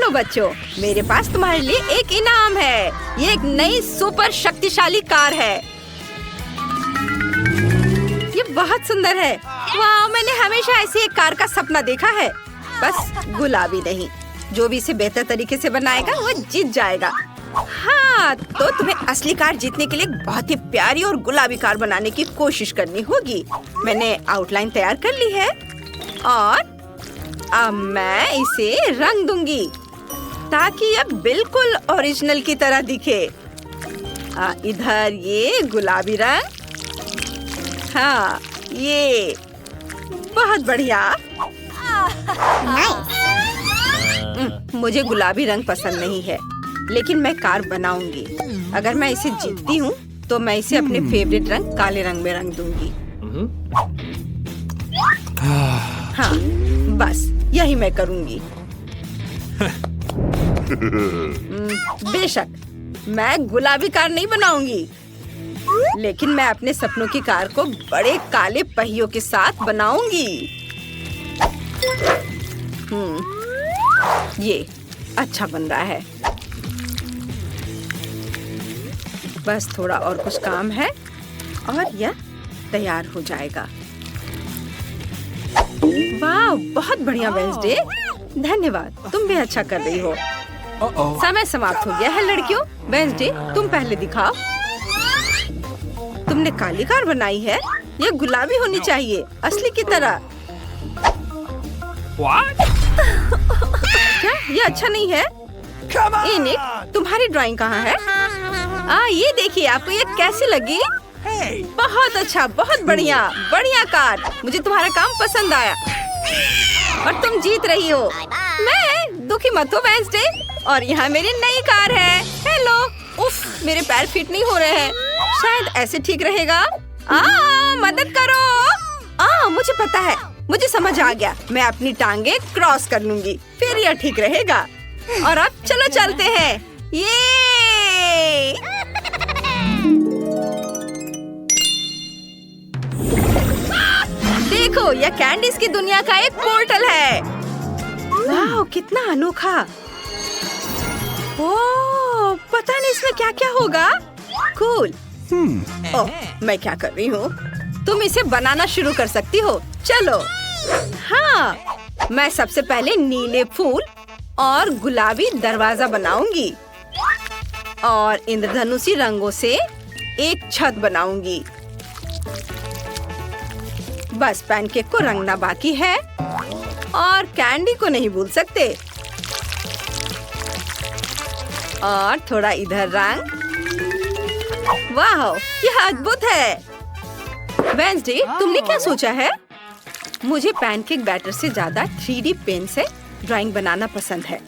Hello बच्चों, मेरे पास तुम्हारे लिए एक इनाम है। ये एक नई सुपर शक्तिशाली कार है। ये बहुत सुंदर है। वाह, मैंने हमेशा ऐसी एक कार का सपना देखा है। बस गुलाबी नहीं, जो भी इसे बेहतर तरीके से बनाएगा वो जीत जाएगा। हाँ, तो तुम्हें असली कार जीतने के लिए बहुत ही प्यारी और गुलाबी कार बनाने की कोशिश करनी होगी। मैंने आउटलाइन तैयार कर ली है और अब मैं इसे रंग दूंगी ताकि यह बिल्कुल ओरिजिनल की तरह दिखे। इधर ये गुलाबी रंग, हाँ ये बहुत बढ़िया। मुझे गुलाबी रंग पसंद नहीं है, लेकिन मैं कार बनाऊंगी। अगर मैं इसे जीतती हूँ तो मैं इसे अपने फेवरेट रंग काले रंग में रंग दूंगी। हाँ, बस यही मैं करूंगी। बेशक मैं गुलाबी कार नहीं बनाऊंगी, लेकिन मैं अपने सपनों की कार को बड़े काले पहियों के साथ बनाऊंगी। ये अच्छा बन रहा है। बस थोड़ा और कुछ काम है और यह तैयार हो जाएगा। वाह, बहुत बढ़िया वेंसडे, धन्यवाद। तुम भी अच्छा कर रही हो। समय समाप्त हो गया है लड़कियों। वेंसडे, तुम पहले दिखाओ। तुमने काली कार बनाई है। ये गुलाबी होनी चाहिए, असली की तरह। क्या ये अच्छा नहीं है? निक, तुम्हारी ड्राइंग कहाँ है? ये देखिए, आपको ये कैसी लगी? बहुत अच्छा, बहुत बढ़िया, बढ़िया कार। मुझे तुम्हारा काम पसंद आया और तुम जीत रही हो। मैं दुखी मत हो वेंसडे। और यहाँ मेरी नई कार है। हेलो। उफ, मेरे पैर फिट नहीं हो रहे हैं। शायद ऐसे ठीक रहेगा। मदद करो। मुझे पता है, मुझे समझ आ गया। मैं अपनी टांगे क्रॉस कर लूंगी, फिर यह ठीक रहेगा। और अब चलो चलते हैं। ये देखो, यह कैंडीज की दुनिया का एक पोर्टल है। वाह, कितना अनोखा। ओह, पता नहीं इसमें क्या क्या होगा। कूल। ओह, मैं क्या कर रही हूँ? तुम इसे बनाना शुरू कर सकती हो। चलो। हाँ, मैं सबसे पहले नीले फूल और गुलाबी दरवाजा बनाऊंगी और इंद्रधनुषी रंगों से एक छत बनाऊंगी। बस पैनकेक को रंगना बाकी है और कैंडी को नहीं भूल सकते। और थोड़ा इधर रंग। वाह, यह अद्भुत है। वेंसडे, तुमने क्या सोचा है? मुझे पैनकेक बैटर से ज्यादा 3D पेन से ड्राइंग बनाना पसंद है।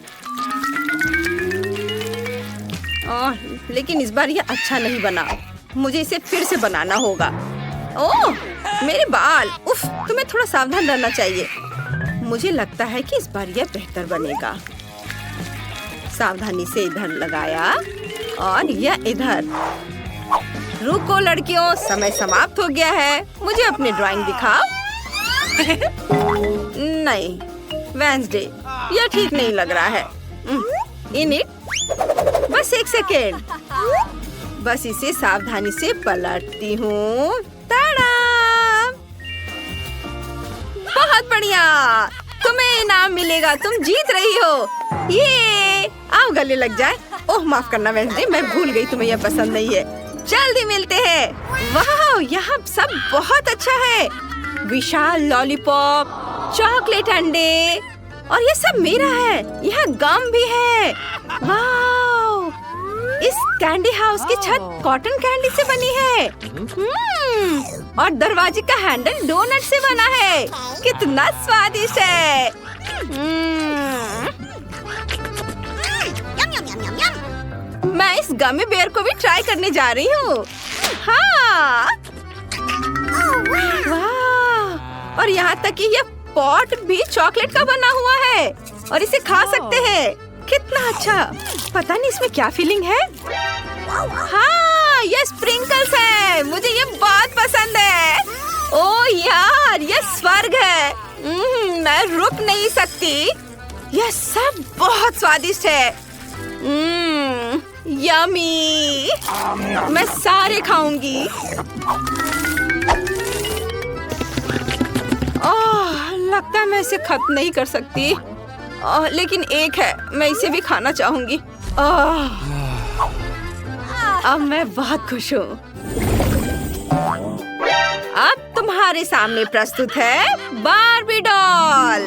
लेकिन इस बार यह अच्छा नहीं बना। मुझे इसे फिर से बनाना होगा। ओह, मेरे बाल। उफ, तुम्हें थोड़ा सावधान रहना चाहिए। मुझे लगता है कि इस बार यह बेहतर बनेगा। सावधानी से इधर लगाया और यह इधर। रुको लड़कियों, समय समाप्त हो गया है। मुझे अपनी ड्राइंग दिखाओ। नहीं वेंसडे, यह ठीक नहीं लग रहा है। बस एक सेकेंड। बस इसे सावधानी से पलटती हूँ। बहुत बढ़िया, तुम्हें इनाम मिलेगा। तुम जीत रही हो। ये आओ गले लग जाए। ओह, माफ करना वेंसडे, मैं भूल गई तुम्हें यह पसंद नहीं है। जल्दी मिलते हैं। वाह, यहाँ सब बहुत अच्छा है। विशाल लॉलीपॉप, चॉकलेट अंडे और ये सब मेरा है। यहाँ गम भी है। वाह, इस कैंडी हाउस की छत कॉटन कैंडी से बनी है। और दरवाजे का हैंडल डोनट से बना है। कितना स्वादिष्ट है। मैं इस गमी बेयर को भी ट्राई करने जा रही हूँ। हाँ, वाह, और यहाँ तक कि यह पॉट भी चॉकलेट का बना हुआ है और इसे खा सकते हैं। कितना अच्छा। पता नहीं इसमें क्या फीलिंग है। हाँ, ये स्प्रिंकल्स है। मुझे ये बहुत पसंद है। ओह यार, ये स्वर्ग है। मैं रुक नहीं सकती। यह सब बहुत स्वादिष्ट है। यमी। मैं सारे खाऊंगी। लगता है मैं इसे खत्म नहीं कर सकती। लेकिन एक है, मैं इसे भी खाना चाहूंगी। अब मैं बहुत खुश हूँ। अब तुम्हारे सामने प्रस्तुत है बार्बी डॉल।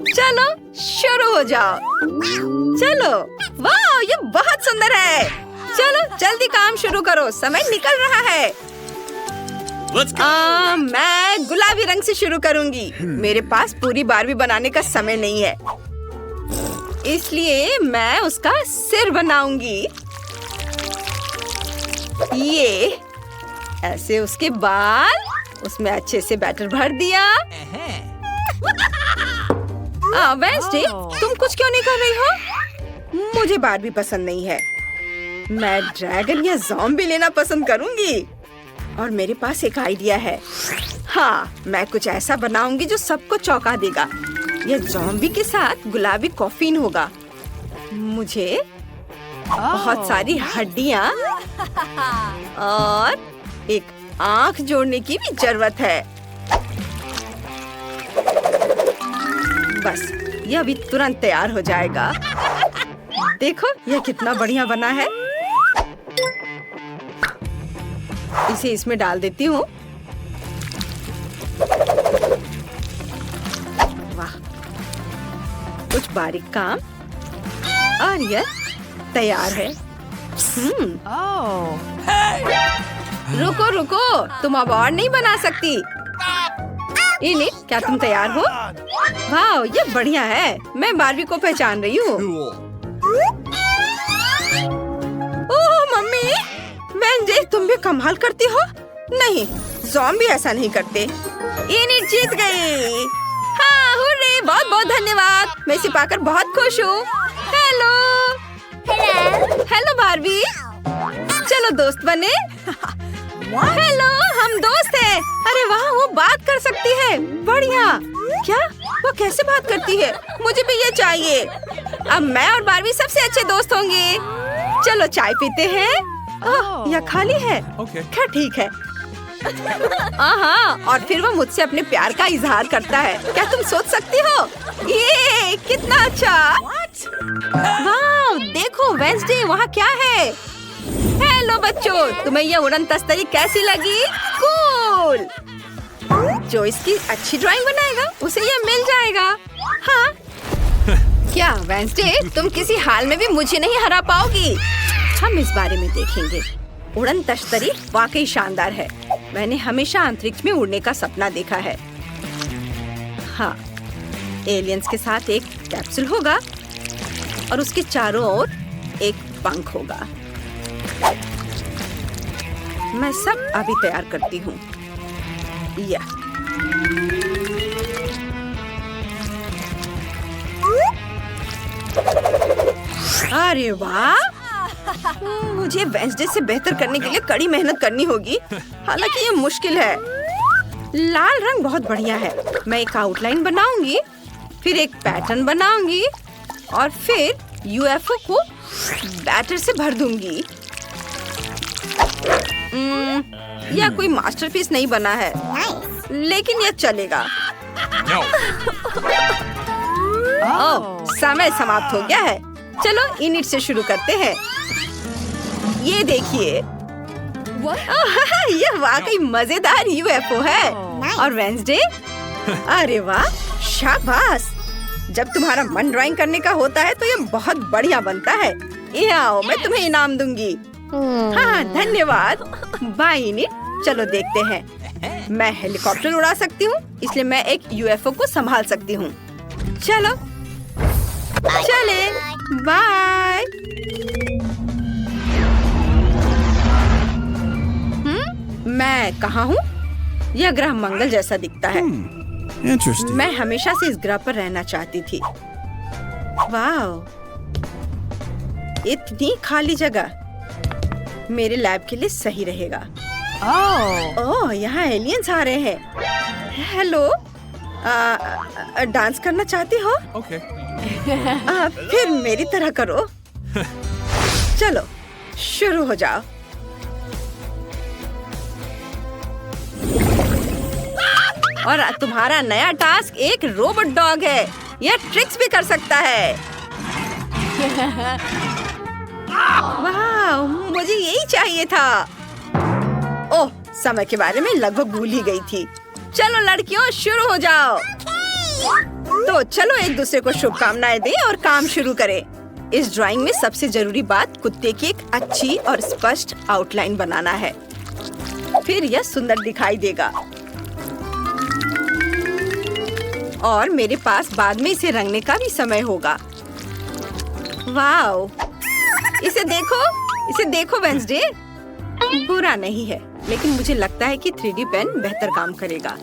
चलो शुरू हो जाओ। चलो, वाह ये बहुत सुंदर है। चलो जल्दी काम शुरू करो, समय निकल रहा है। मैं गुलाबी रंग से शुरू करूंगी। मेरे पास पूरी बार्बी बनाने का समय नहीं है, इसलिए मैं उसका सिर बनाऊंगी। ये ऐसे, उसके बाल, उसमें अच्छे से बैटर भर दिया। वेंसडे, तुम कुछ क्यों नहीं कर रही हो? मुझे बार्बी पसंद नहीं है। मैं ड्रैगन या ज़ॉम्बी लेना पसंद करूंगी। और मेरे पास एक आइडिया है। हाँ, मैं कुछ ऐसा बनाऊंगी जो सबको चौंका देगा। यह ज़ॉम्बी के साथ गुलाबी कॉफीन होगा। मुझे बहुत सारी हड्डियाँ और एक आंख जोड़ने की भी जरूरत है। बस, यह अभी तुरंत तैयार हो जाएगा। देखो यह कितना बढ़िया बना है। इसे इसमें डाल देती हूँ। वाह, कुछ बारीक काम और यह तैयार है। रुको रुको, तुम अब और नहीं बना सकती। इनी, क्या तुम तैयार हो? वाह ये बढ़िया है। मैं बार्बी को पहचान रही हूँ। ओह मम्मी, वेंसडे तुम भी कमाल करती हो। नहीं, ज़ॉम्बी ऐसा नहीं करते। इनी जीत गई। हाँ, हुर्रे, बहुत बहुत धन्यवाद। मैं इसे पाकर बहुत खुश हूँ। हेलो हेलो बार्बी, चलो दोस्त बने। हेलो, हम दोस्त हैं। अरे वाह, वो बात कर सकती है। बढ़िया। क्या? वो कैसे बात करती है? मुझे भी ये चाहिए। अब मैं और बार्बी सबसे अच्छे दोस्त होंगे। चलो चाय पीते हैं। यह खाली है। क्या ठीक है। हाँ, और फिर वो मुझसे अपने प्यार का इजहार करता है। क्या तुम सोच सकती हो? ये कितना अच्छा। वाह, देखो वेंसडे, वहाँ क्या है? हेलो बच्चों, तुम्हें ये उड़न तस्तरी कैसी लगी? कूल। जो इसकी अच्छी ड्राइंग बनाएगा उसे ये मिल जाएगा। हाँ। क्या वेंसडे, तुम किसी हाल में भी मुझे नहीं हरा पाओगी। हम इस बारे में देखेंगे। उड़न तस्तरी वाकई शानदार है। मैंने हमेशा अंतरिक्ष में उड़ने का सपना देखा है। हाँ, एलियंस के साथ एक कैप्सूल होगा और उसके चारों ओर एक पंख होगा। मैं सब अभी तैयार करती हूँ। अरे वाह, मुझे वेंसडे से बेहतर करने के लिए कड़ी मेहनत करनी होगी। हालांकि ये मुश्किल है। लाल रंग बहुत बढ़िया है। मैं एक आउटलाइन बनाऊंगी, फिर एक पैटर्न बनाऊंगी और फिर यूएफओ को बैटर से भर दूंगी। यह कोई मास्टरपीस नहीं बना है, लेकिन यह चलेगा। ओह, समय समाप्त हो गया है। चलो इनिट से शुरू करते हैं। ये देखिए, यह वाकई मजेदार यूएफओ है। और वेंसडे, अरे वाह, शाबाश। जब तुम्हारा मन ड्राइंग करने का होता है तो ये बहुत बढ़िया बनता है। ये आओ, मैं तुम्हें इनाम दूंगी। हाँ, धन्यवाद। बाय इनिट। चलो देखते हैं। मैं हेलीकॉप्टर उड़ा सकती हूँ, इसलिए मैं एक यूएफओ को संभाल सकती हूँ। चलो चले, बाय। मैं कहाँ हूँ? यह ग्रह मंगल जैसा दिखता है। मैं हमेशा से इस ग्रह पर रहना चाहती थी। वाह, इतनी खाली जगह मेरे लैब के लिए सही रहेगा। ओह, यहाँ एलियंस आ रहे हैं। हेलो, डांस करना चाहती हो? Okay. फिर मेरी तरह करो। चलो शुरू हो जाओ। और तुम्हारा नया टास्क एक रोबोट डॉग है। यह ट्रिक्स भी कर सकता है। वाह, मुझे यही चाहिए था। ओह, समय के बारे में लगभग भूल ही गई थी। चलो लड़कियों, शुरू हो जाओ। तो चलो एक दूसरे को शुभकामनाएं दें और काम शुरू करें। इस ड्राइंग में सबसे जरूरी बात कुत्ते की एक अच्छी और स्पष्ट आउटलाइन बनाना है। फिर यह सुंदर दिखाई देगा। और मेरे पास बाद में इसे रंगने का भी समय होगा। वाओ, इसे देखो वेंसडे। बुरा नहीं है, लेकिन मुझे लगता है कि 3D पेन बेहतर काम करेगा।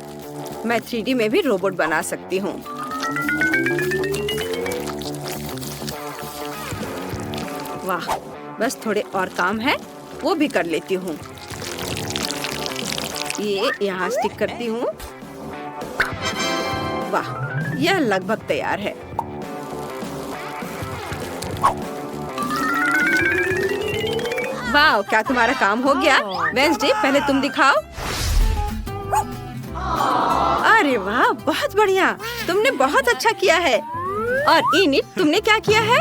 मैं 3D में भी रोबोट बना सकती हूँ। वाह, बस थोड़े और काम है, वो भी कर लेती हूँ। ये यहाँ स्टिक करती हूँ। वाह, यह लगभग तैयार है। वाह, क्या तुम्हारा काम हो गया? वेंसडे, पहले तुम दिखाओ। अरे वाह, बहुत बढ़िया, तुमने बहुत अच्छा किया है। और इनिट, तुमने क्या किया है?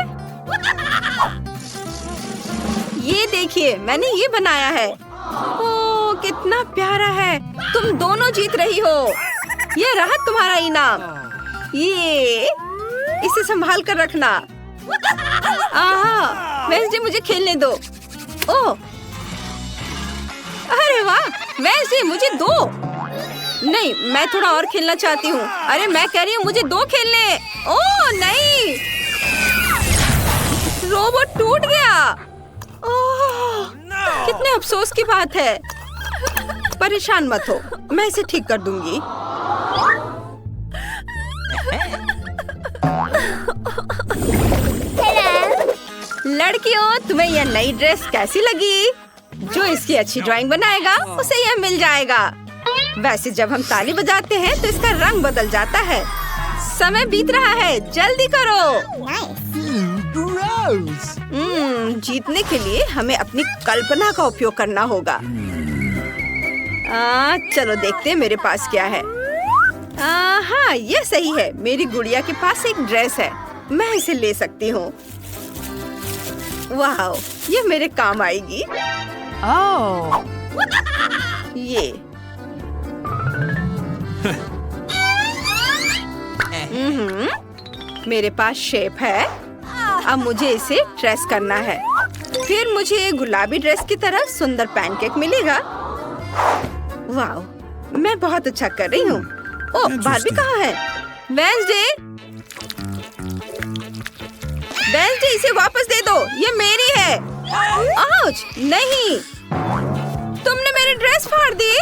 ये देखिए, मैंने ये बनाया है। ओह, कितना प्यारा है। तुम दोनों जीत रही हो। ये रहा तुम्हारा इनाम। ये इसे संभाल कर रखना। आहा, वेंसडे, मुझे खेलने दो। ओह, अरे वाह, वेंसडे, मुझे दो। नहीं, मैं थोड़ा और खेलना चाहती हूँ। अरे मैं कह रही हूँ, मुझे दो खेलने। ओह नहीं, रोबोट टूट गया। ओह, कितने अफसोस की बात है। परेशान मत हो, मैं इसे ठीक कर दूंगी। लड़कियों, तुम्हें यह नई ड्रेस कैसी लगी? जो इसकी अच्छी ड्राइंग बनाएगा उसे यह मिल जाएगा। वैसे जब हम ताली बजाते हैं तो इसका रंग बदल जाता है। समय बीत रहा है, जल्दी करो। जीतने के लिए हमें अपनी कल्पना का उपयोग करना होगा। चलो देखते हैं मेरे पास क्या है। हाँ, यह सही है। मेरी गुड़िया के पास एक ड्रेस है, मैं इसे ले सकती हूँ। वाह, ये मेरे काम आएगी। Oh. ये मेरे पास शेप है। अब मुझे इसे ड्रेस करना है। फिर मुझे गुलाबी ड्रेस की तरह सुंदर पैनकेक मिलेगा। वाह, मैं बहुत अच्छा कर रही हूँ। ओह, बार्बी कहाँ है? वेंसडे, इसे वापस दे दो, ये मेरी है। आउच, नहीं, तुमने मेरी ड्रेस फाड़ दी।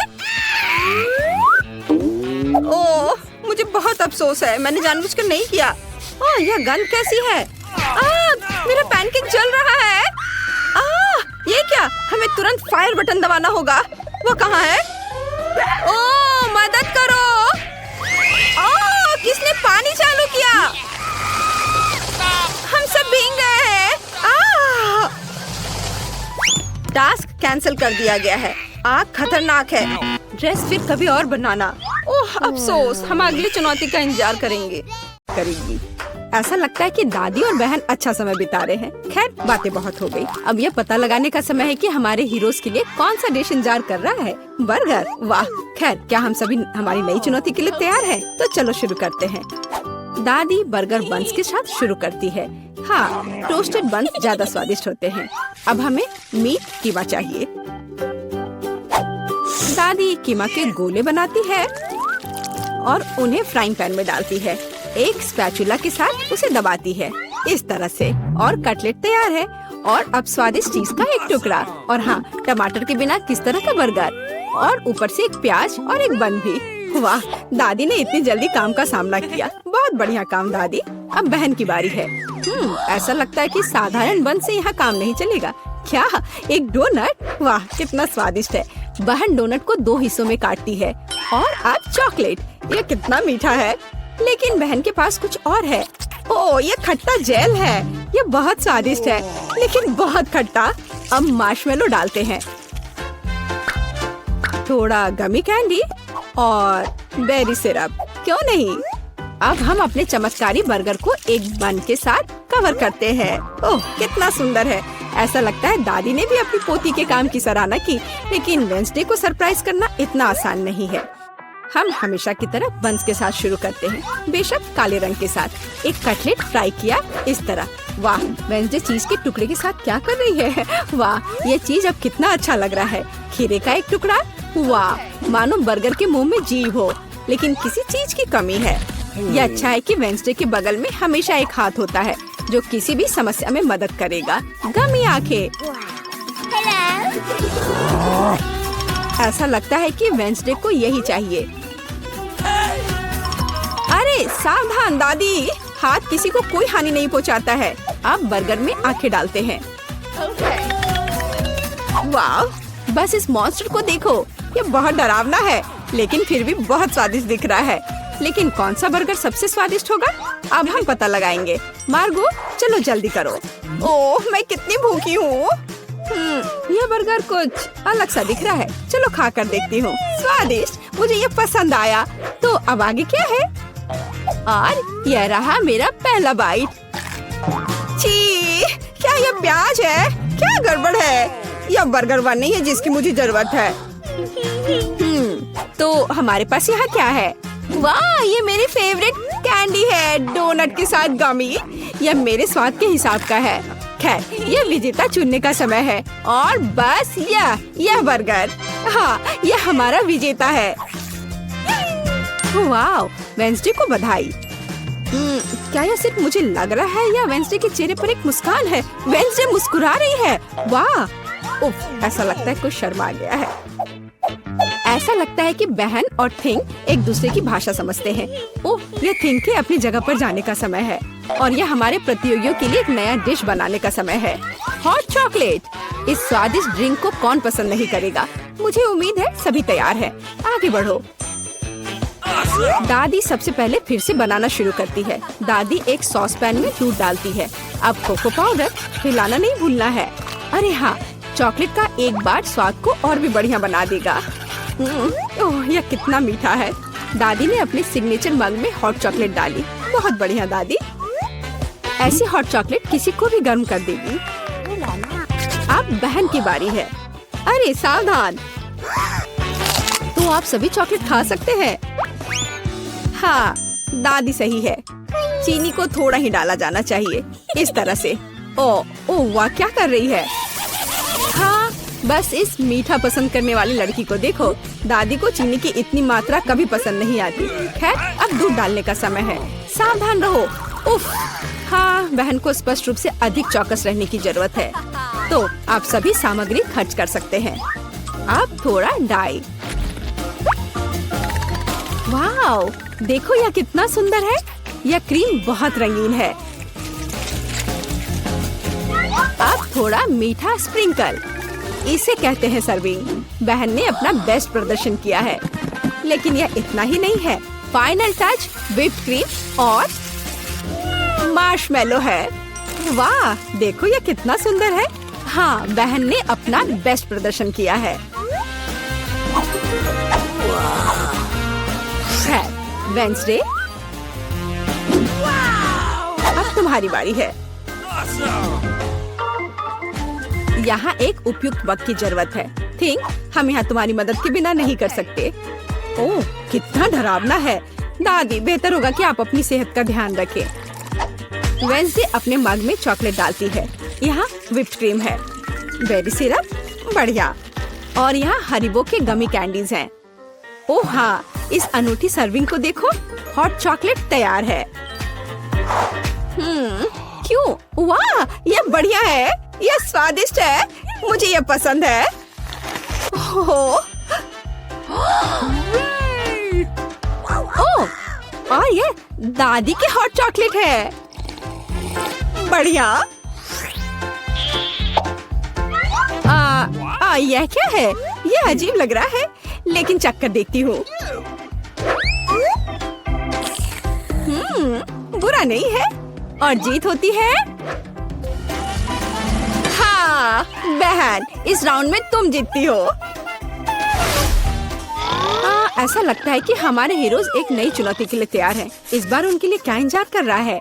ओह, मुझे बहुत अफसोस है, मैंने जानबूझकर नहीं किया। ओह, यह गंध कैसी है? मेरा पैनकेक जल रहा है। ये क्या? हमें तुरंत फायर बटन दबाना होगा। वो कहाँ है? ओह, मदद करो। ओह, किसने पानी चालू किया? हम सब भीग गए हैं। टास्क कैंसिल कर दिया गया है। आग खतरनाक है। ड्रेस फिर कभी और बनाना। ओह, अफसोस, हम अगली चुनौती का इंतजार करेंगी। ऐसा लगता है कि दादी और बहन अच्छा समय बिता रहे हैं। खैर, बातें बहुत हो गई। अब यह पता लगाने का समय है कि हमारे हीरोज के लिए कौन सा डिश इंतजार कर रहा है। बर्गर। वाह, खैर, क्या हम सभी हमारी नई चुनौती के लिए तैयार हैं? तो चलो शुरू करते हैं। दादी बर्गर बन्स के साथ शुरू करती है। हाँ, टोस्टेड बन्स ज्यादा स्वादिष्ट होते हैं। अब हमें मीट कीमा चाहिए। दादी कीमा के गोले बनाती है और उन्हें फ्राइंग पैन में डालती है। एक स्पैचुला के साथ उसे दबाती है, इस तरह से, और कटलेट तैयार है। और अब स्वादिष्ट चीज का एक टुकड़ा। और हाँ, टमाटर के बिना किस तरह का बर्गर। और ऊपर से एक प्याज और एक बन भी। वाह, दादी ने इतनी जल्दी काम का सामना किया। बहुत बढ़िया काम दादी। अब बहन की बारी है। ऐसा लगता है कि साधारण बन से यहाँ काम नहीं चलेगा। क्या, एक डोनट? वाह, कितना स्वादिष्ट है। बहन डोनट को 2 हिस्सों में काटती है। और अब चॉकलेट। ये कितना मीठा है। लेकिन बहन के पास कुछ और है। ओह, ये खट्टा जेल है। ये बहुत स्वादिष्ट है, लेकिन बहुत खट्टा। अब मार्शमेलो डालते हैं, थोड़ा गमी कैंडी और बेरी सिरप। क्यों नहीं। अब हम अपने चमत्कारी बर्गर को एक बन के साथ कवर करते हैं। ओह, कितना सुंदर है। ऐसा लगता है दादी ने भी अपनी पोती के काम की सराहना की। लेकिन वेंसडे को सरप्राइज करना इतना आसान नहीं है। हम हमेशा की तरह बंस के साथ शुरू करते हैं, बेशक काले रंग के साथ। एक कटलेट फ्राई किया इस तरह। वाह, वेंसडे चीज के टुकड़े के साथ क्या कर रही है। वाह, ये चीज अब कितना अच्छा लग रहा है। खीरे का एक टुकड़ा। वाह, मानो बर्गर के मुंह में जीव हो, लेकिन किसी चीज की कमी है। यह अच्छा है कि वेंसडे के बगल में हमेशा एक हाथ होता है जो किसी भी समस्या में मदद करेगा। गमी आंखें। ऐसा लगता है कि वेंसडे को यही चाहिए। अरे सावधान दादी, हाथ किसी को कोई हानि नहीं पहुंचाता है। अब बर्गर में आंखें डालते हैं। वाह, बस इस मॉन्स्टर को देखो। ये बहुत डरावना है, लेकिन फिर भी बहुत स्वादिष्ट दिख रहा है। लेकिन कौन सा बर्गर सबसे स्वादिष्ट होगा, अब हम पता लगाएंगे। मार्गो, चलो जल्दी करो। ओह, मैं कितनी भूखी हूँ। यह बर्गर कुछ अलग सा दिख रहा है। चलो खा कर देखती हूँ। स्वादिष्ट, मुझे ये पसंद आया। तो अब आगे क्या है? और यह रहा मेरा पहला बाइट। छी, क्या ये प्याज है? क्या गड़बड़ है? यह बर्गर वन नहीं है जिसकी मुझे जरूरत है। तो हमारे पास यहाँ क्या है? वाह, ये मेरी फेवरेट कैंडी है, डोनट के साथ गमी। यह मेरे स्वाद के हिसाब का है। खैर, यह विजेता चुनने का समय है। और बस यह बर्गर। हाँ, यह हमारा विजेता है। वाह, वेंसडे को बधाई। क्या यह सिर्फ मुझे लग रहा है या वेंसडे के चेहरे पर एक मुस्कान है? वेंसडे मुस्कुरा रही है। वाह, उफ, ऐसा लगता है कुछ शर्मा गया है। ऐसा लगता है कि बहन और थिंग एक दूसरे की भाषा समझते हैं। ओह, ये थिंग के अपनी जगह पर जाने का समय है और यह हमारे प्रतियोगियों के लिए एक नया डिश बनाने का समय है। Hot chocolate. इस स्वादिष्ट ड्रिंक को कौन पसंद नहीं करेगा। मुझे उम्मीद है सभी तैयार हैं। आगे बढ़ो। दादी सबसे पहले फिर से बनाना शुरू करती है। दादी एक सॉस पैन में दूध डालती है। अब कोको पाउडर हिलाना नहीं भूलना है। अरे हाँ, चॉकलेट का एक बार स्वाद को और भी बढ़िया बना देगा। ओह, यह कितना मीठा है। दादी ने अपने सिग्नेचर मग में हॉट चॉकलेट डाली। बहुत बढ़िया दादी। ऐसी हॉट चॉकलेट किसी को भी गर्म कर देगी। अब बहन की बारी है। अरे सावधान, तो आप सभी चॉकलेट खा सकते हैं। हाँ, दादी सही है। चीनी को थोड़ा ही डाला जाना चाहिए, इस तरह से। ओह वाह, क्या कर रही है। हाँ, बस इस मीठा पसंद करने वाली लड़की को देखो। दादी को चीनी की इतनी मात्रा कभी पसंद नहीं आती। खैर, अब दूध डालने का समय है। सावधान रहो। उफ, हाँ, बहन को स्पष्ट रूप से अधिक चौकस रहने की जरूरत है। तो आप सभी सामग्री खर्च कर सकते हैं। अब थोड़ा डाई। वाओ, देखो यह कितना सुंदर है। यह क्रीम बहुत रंगीन है। अब थोड़ा मीठा स्प्रिंकल, इसे कहते हैं सर्विंग। बहन ने अपना बेस्ट प्रदर्शन किया है, लेकिन यह इतना ही नहीं है। फाइनल टच व्हिप्ड क्रीम और मार्शमेलो है। वाह, देखो यह कितना सुंदर है। हाँ, बहन ने अपना बेस्ट प्रदर्शन किया है। वेंसडे, अब तुम्हारी बारी है। यहाँ एक उपयुक्त वक्त की जरूरत है। थिंक, हम यहाँ तुम्हारी मदद के बिना नहीं कर सकते। ओह, कितना डरावना है। दादी, बेहतर होगा कि आप अपनी सेहत का ध्यान रखें। वेंसडे अपने मग में चॉकलेट डालती है। यहाँ व्हिप्ड क्रीम है, बेरी सिरप, बढ़िया। और यहाँ हरिबो के गमी कैंडीज हैं। ओह हाँ, इस अनूठी सर्विंग को देखो। हॉट चॉकलेट तैयार है। क्यों? वाह, यह बढ़िया है। यह स्वादिष्ट है। मुझे यह पसंद है। ओह, और यह दादी के हॉट चॉकलेट है। बढ़िया। यह क्या है? यह अजीब लग रहा है, लेकिन चख कर देखती हूँ। बुरा नहीं है। और जीत होती है। हाँ बहन, इस राउंड में तुम जीतती हो। ऐसा लगता है कि हमारे हीरोज एक नई चुनौती के लिए तैयार हैं। इस बार उनके लिए क्या इंतजार कर रहा है?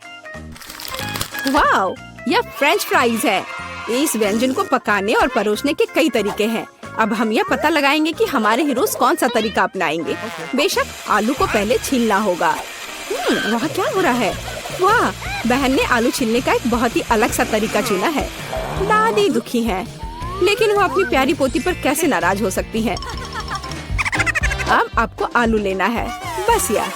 वाओ, यह फ्रेंच फ्राइज है। इस व्यंजन को पकाने और परोसने के कई तरीके हैं। अब हम यह पता लगाएंगे कि हमारे हीरोज कौन सा तरीका अपनाएंगे। बेशक आलू को पहले छीलना होगा। वहाँ क्या हो रहा है? वाह, बहन ने आलू छीलने का एक बहुत ही अलग सा तरीका चुना है। दादी दुखी है, लेकिन वो अपनी प्यारी पोती पर कैसे नाराज हो सकती है। अब आपको आलू लेना है, बस यार।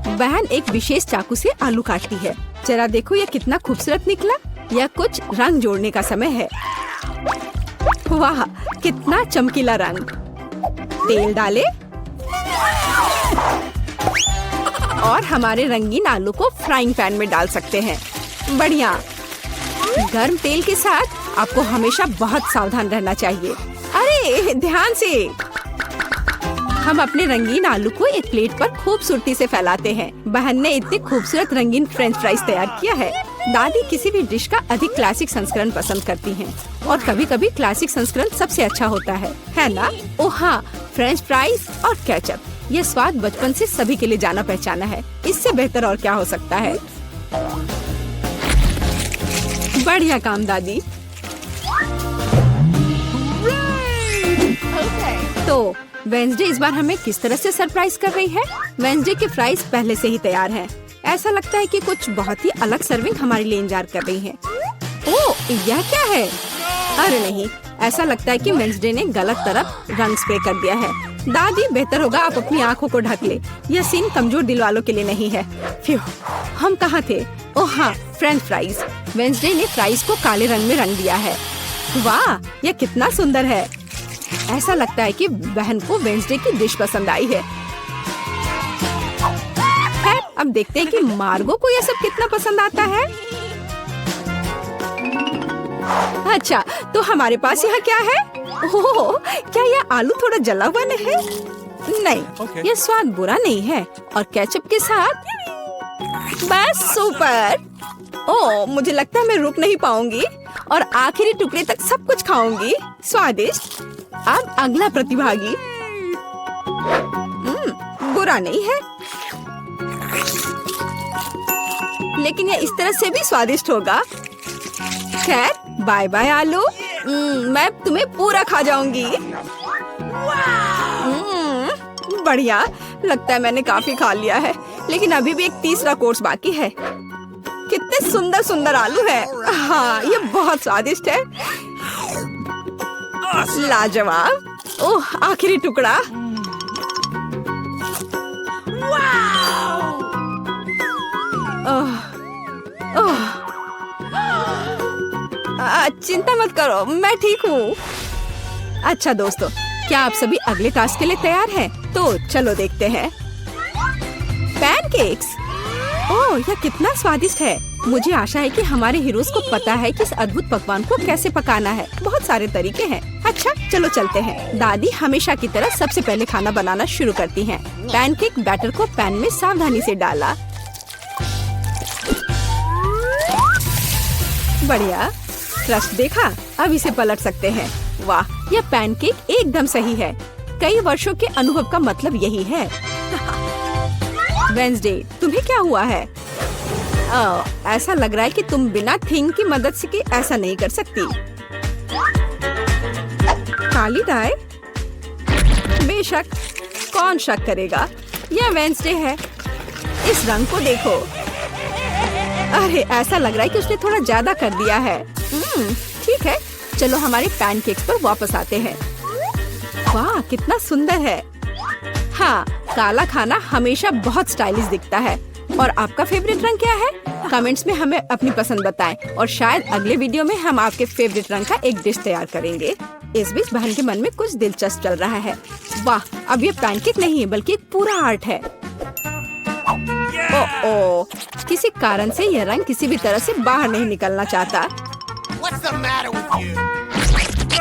बहन एक विशेष चाकू से आलू काटती है। जरा देखो यह कितना खूबसूरत निकला। यह कुछ रंग जोड़ने का समय है। वाह, कितना चमकीला रंग। तेल डाले और हमारे रंगीन आलू को फ्राइंग पैन में डाल सकते हैं। बढ़िया। गर्म तेल के साथ आपको हमेशा बहुत सावधान रहना चाहिए। अरे ध्यान से। हम अपने रंगीन आलू को एक प्लेट पर खूबसूरती से फैलाते हैं। बहन ने इतने खूबसूरत रंगीन फ्रेंच फ्राइज तैयार किया है। दादी किसी भी डिश का अधिक क्लासिक संस्करण पसंद करती हैं, और कभी-कभी क्लासिक संस्करण सबसे अच्छा होता है ना? ओह हाँ, फ्रेंच फ्राइज और केचप, यह स्वाद बचपन से सभी के लिए जाना पहचाना है। इससे बेहतर और क्या हो सकता है? बढ़िया काम दादी। तो वेंसडे इस बार हमें किस तरह से सरप्राइज कर रही है? वेंसडे के फ्राइज पहले से ही तैयार हैं। ऐसा लगता है कि कुछ बहुत ही अलग सर्विंग हमारे लिए इंतजार कर रही है। ओह, यह क्या है? अरे नहीं, ऐसा लगता है कि वेंसडे ने गलत तरफ रंग स्प्रे कर दिया है। दादी, बेहतर होगा आप अपनी आँखों को ढक ले। यह सीन कमजोर दिल वालों के लिए नहीं है। फ्यू, हम कहाँ थे? ओह हाँ, फ्रेंच फ्राइज। वेंसडे ने फ्राइज को काले रंग में रंग दिया है। वाह, यह कितना सुंदर है। ऐसा लगता है कि बहन को वेंसडे की डिश पसंद आई है। खैर, अब देखते हैं कि मार्गो को यह सब कितना पसंद आता है। अच्छा, तो हमारे पास यहाँ क्या है? ओह, क्या यह आलू थोड़ा जला हुआ नहीं है? नहीं, यह स्वाद बुरा नहीं है। और केचप के साथ बस सुपर। ओह, मुझे लगता है मैं रुक नहीं पाऊंगी और आखिरी टुकड़े तक सब कुछ खाऊंगी। स्वादिष्ट। अब अगला प्रतिभागी। बुरा नहीं है, लेकिन यह इस तरह से भी स्वादिष्ट होगा। खैर, बाय बाय आलू। मैं तुम्हें पूरा खा जाऊंगी। बढ़िया, लगता है मैंने काफी खा लिया है, लेकिन अभी भी एक तीसरा कोर्स बाकी है। कितने सुंदर सुंदर आलू है। हाँ, ये बहुत स्वादिष्ट है। लाजवाब। ओह, आखिरी टुकड़ा। चिंता मत करो, मैं ठीक हूँ। अच्छा दोस्तों, क्या आप सभी अगले टास्क के लिए तैयार हैं? तो चलो देखते हैं। पैनकेक्स। ओह, यह कितना स्वादिष्ट है। मुझे आशा है कि हमारे हीरोज को पता है कि इस अद्भुत पकवान को कैसे पकाना है। बहुत सारे तरीके हैं। अच्छा, चलो चलते हैं। दादी हमेशा की तरह सबसे पहले खाना बनाना शुरू करती हैं। पैनकेक बैटर को पैन में सावधानी से डाला। बढ़िया, क्रस्ट देखा? अब इसे पलट सकते हैं। वाह, यह पैनकेक एकदम सही है। कई वर्षों के अनुभव का मतलब यही है। वेंसडे, तुम्हें क्या हुआ है? ऐसा लग रहा है कि तुम बिना थिंग की मदद से ऐसा नहीं कर सकती। काली डाई? बेशक, कौन शक करेगा? यह वेंसडे है। इस रंग को देखो। अरे, ऐसा लग रहा है कि उसने थोड़ा ज्यादा कर दिया है। ठीक है, चलो हमारे पैनकेक्स पर वापस आते हैं। वाह, कितना सुंदर है। हाँ, काला खाना हमेशा बहुत स्टाइलिश दिखता है। और आपका फेवरेट रंग क्या है? कमेंट्स में हमें अपनी पसंद बताएं, और शायद अगले वीडियो में हम आपके फेवरेट रंग का एक डिश तैयार करेंगे। इस बीच बहन के मन में कुछ दिलचस्प चल रहा है। वाह, अब ये पैनकेक नहीं है बल्कि एक पूरा आर्ट है। ओह, किसी कारण से यह रंग किसी भी तरह से बाहर नहीं निकलना चाहता।